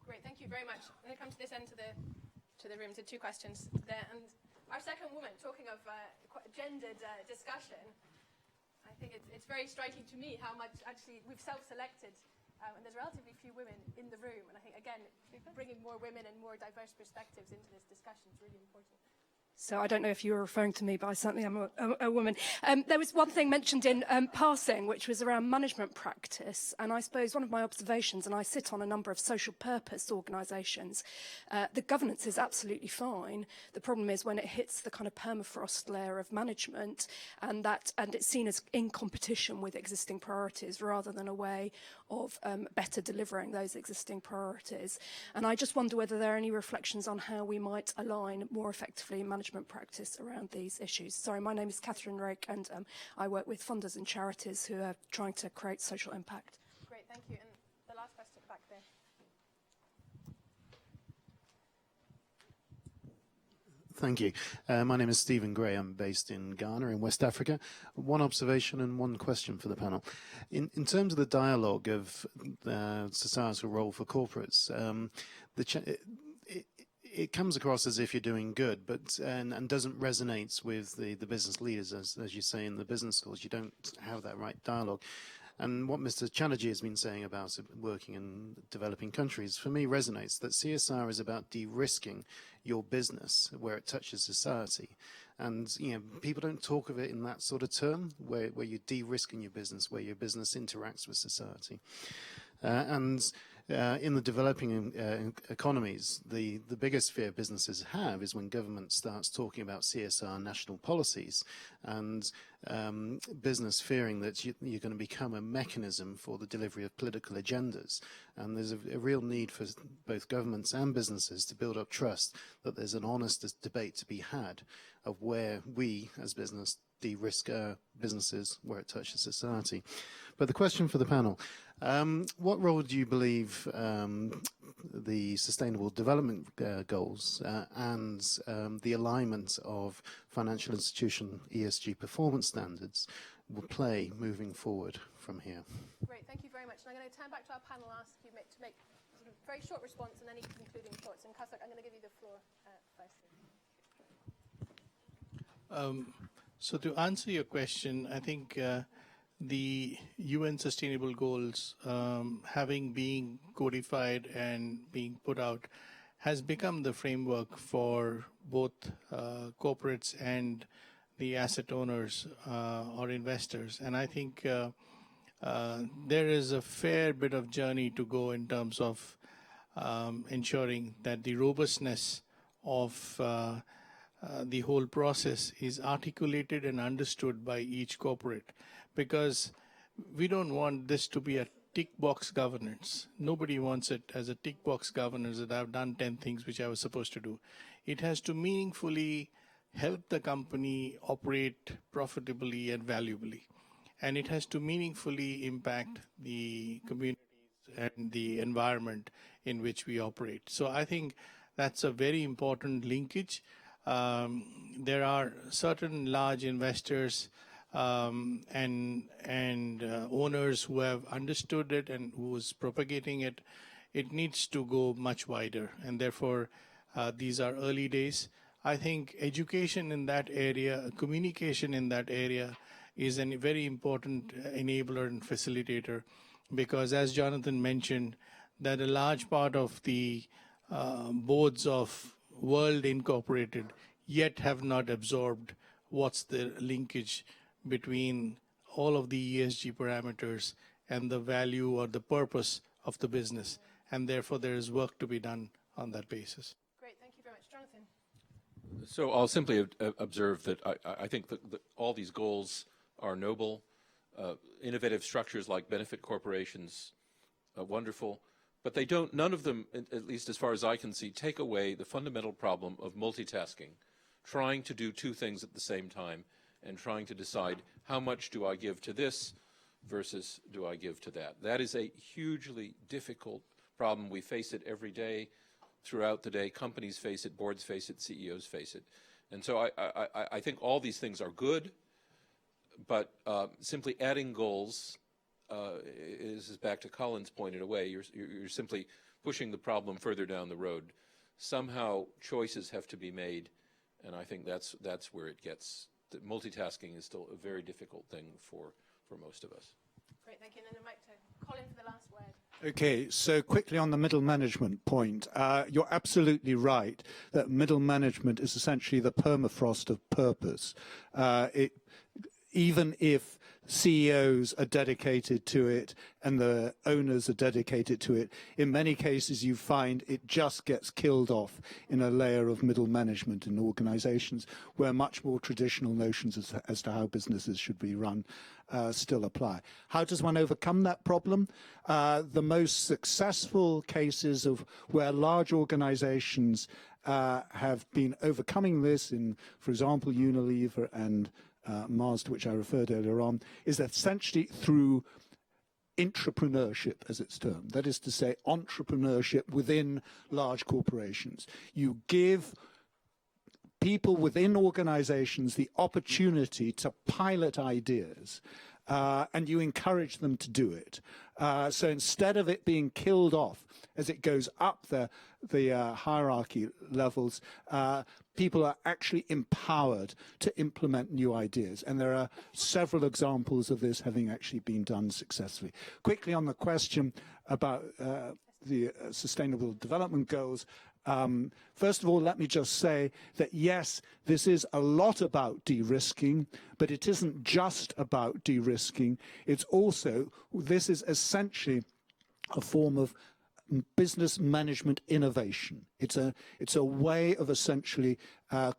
Great, thank you very much. I'm going to come to this end to the room to 2 questions there. And our second woman, talking of gendered discussion, I think it's very striking to me how much actually we've self-selected, and there's relatively few women in the room. And I think, again, bringing more women and more diverse perspectives into this discussion is really important. So I don't know if you were referring to me, but I certainly am a woman. There was one thing mentioned in passing, which was around management practice. And I suppose one of my observations, and I sit on a number of social purpose organisations, the governance is absolutely fine. The problem is when it hits the kind of permafrost layer of management, and it's seen as in competition with existing priorities rather than a way of better delivering those existing priorities. And I just wonder whether there are any reflections on how we might align more effectively management management practice around these issues. Sorry, my name is Catherine Rake, and I work with funders and charities who are trying to create social impact. Great, thank you. And the last question back there. Thank you. My name is Stephen Gray. I'm based in Ghana in West Africa. One observation and one question for the panel. In terms of the dialogue of societal role for corporates, it comes across as if you're doing good, but and doesn't resonate with the business leaders, as you say in the business schools. You don't have that right dialogue. And what Mr. Chatterjee has been saying about working in developing countries, for me, resonates that CSR is about de-risking your business where it touches society. And people don't talk of it in that sort of term, where you're de-risking your business, where your business interacts with society. In the developing economies, the biggest fear businesses have is when government starts talking about CSR national policies and business fearing that you're going to become a mechanism for the delivery of political agendas. And there's a real need for both governments and businesses to build up trust that there's an honest debate to be had of where we as business de-risk our businesses where it touches society. But the question for the panel, what role do you believe the Sustainable Development Goals and the alignment of financial institution ESG performance standards will play moving forward from here? Great, thank you very much. And I'm going to turn back to our panel, ask you to make sort of a very short response and any concluding thoughts. And Koushik, I'm going to give you the floor first. So to answer your question, I think the UN Sustainable Goals, having been codified and being put out, has become the framework for both corporates and the asset owners or investors. And I think there is a fair bit of journey to go in terms of ensuring that the robustness of the whole process is articulated and understood by each corporate, because we don't want this to be a tick box governance. Nobody wants it as a tick box governance that I've done 10 things which I was supposed to do. It has to meaningfully help the company operate profitably and valuably. And it has to meaningfully impact the communities and the environment in which we operate. So I think that's a very important linkage. There are certain large investors and owners who have understood it and who's propagating it. It needs to go much wider, and therefore these are early days. I think education in that area, communication in that area is a very important enabler and facilitator, because as Jonathan mentioned, that a large part of the boards of World Incorporated yet have not absorbed what's the linkage between all of the ESG parameters and the value or the purpose of the business. And therefore, there is work to be done on that basis. Great, thank you very much. Jonathan? So I'll simply observe that I think that all these goals are noble. Innovative structures like benefit corporations are wonderful. But they don't, none of them, at least as far as I can see, take away the fundamental problem of multitasking, trying to do two things at the same time and trying to decide how much do I give to this versus do I give to that. That is a hugely difficult problem. We face it every day, throughout the day. Companies face it, boards face it, CEOs face it. And so I think all these things are good, but simply adding goals is back to Colin's point in a way. You're simply pushing the problem further down the road. Somehow choices have to be made, and I think that's where it gets. Multitasking is still a very difficult thing for most of us. Great, thank you. And then I'd like to Colin for the last word. Okay, so quickly on the middle management point, you're absolutely right that middle management is essentially the permafrost of purpose. even if CEOs are dedicated to it and the owners are dedicated to it, in many cases you find it just gets killed off in a layer of middle management in organizations where much more traditional notions as to how businesses should be run still apply. How does one overcome that problem? The most successful cases of where large organizations have been overcoming this in, for example, Unilever and Mars, to which I referred earlier on, is essentially through intrapreneurship, as it's termed. That is to say, entrepreneurship within large corporations. You give people within organizations the opportunity to pilot ideas, and you encourage them to do it. So instead of it being killed off as it goes up the hierarchy levels, people are actually empowered to implement new ideas. And there are several examples of this having actually been done successfully. Quickly on the question about the Sustainable Development Goals, first of all, let me just say that yes, this is a lot about de-risking, but it isn't just about de-risking. It's also, this is essentially a form of business management innovation. It's a way of essentially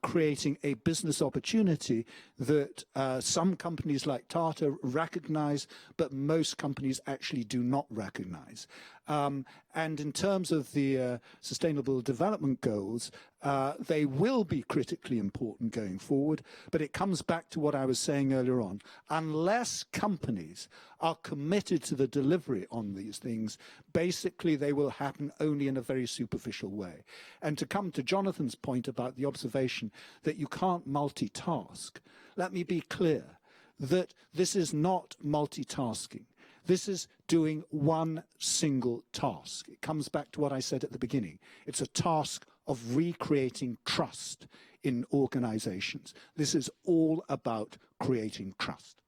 creating a business opportunity that some companies like Tata recognize, but most companies actually do not recognize. And in terms of the Sustainable Development Goals, they will be critically important going forward, but it comes back to what I was saying earlier on. Unless companies are committed to the delivery on these things, basically they will happen only in a very superficial way. And to come to Jonathan's point about the observation that you can't multitask, let me be clear that this is not multitasking. This is doing one single task. It comes back to what I said at the beginning. It's a task of recreating trust in organizations. This is all about creating trust.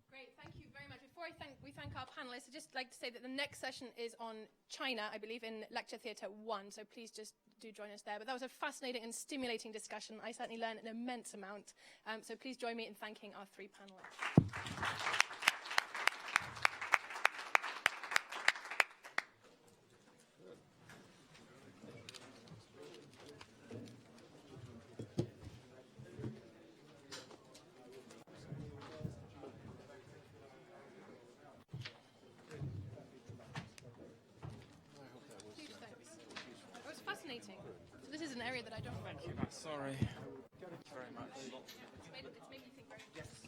Great, thank you very much. Before we thank our panelists, I'd just like to say that the next session is on China, I believe, in Lecture Theatre 1, so please just do join us there. But that was a fascinating and stimulating discussion. I certainly learned an immense amount, so please join me in thanking our three panelists. Fascinating. So this is an area that I don't. Thank you. Sorry. Thank you very much. It's made me think very much.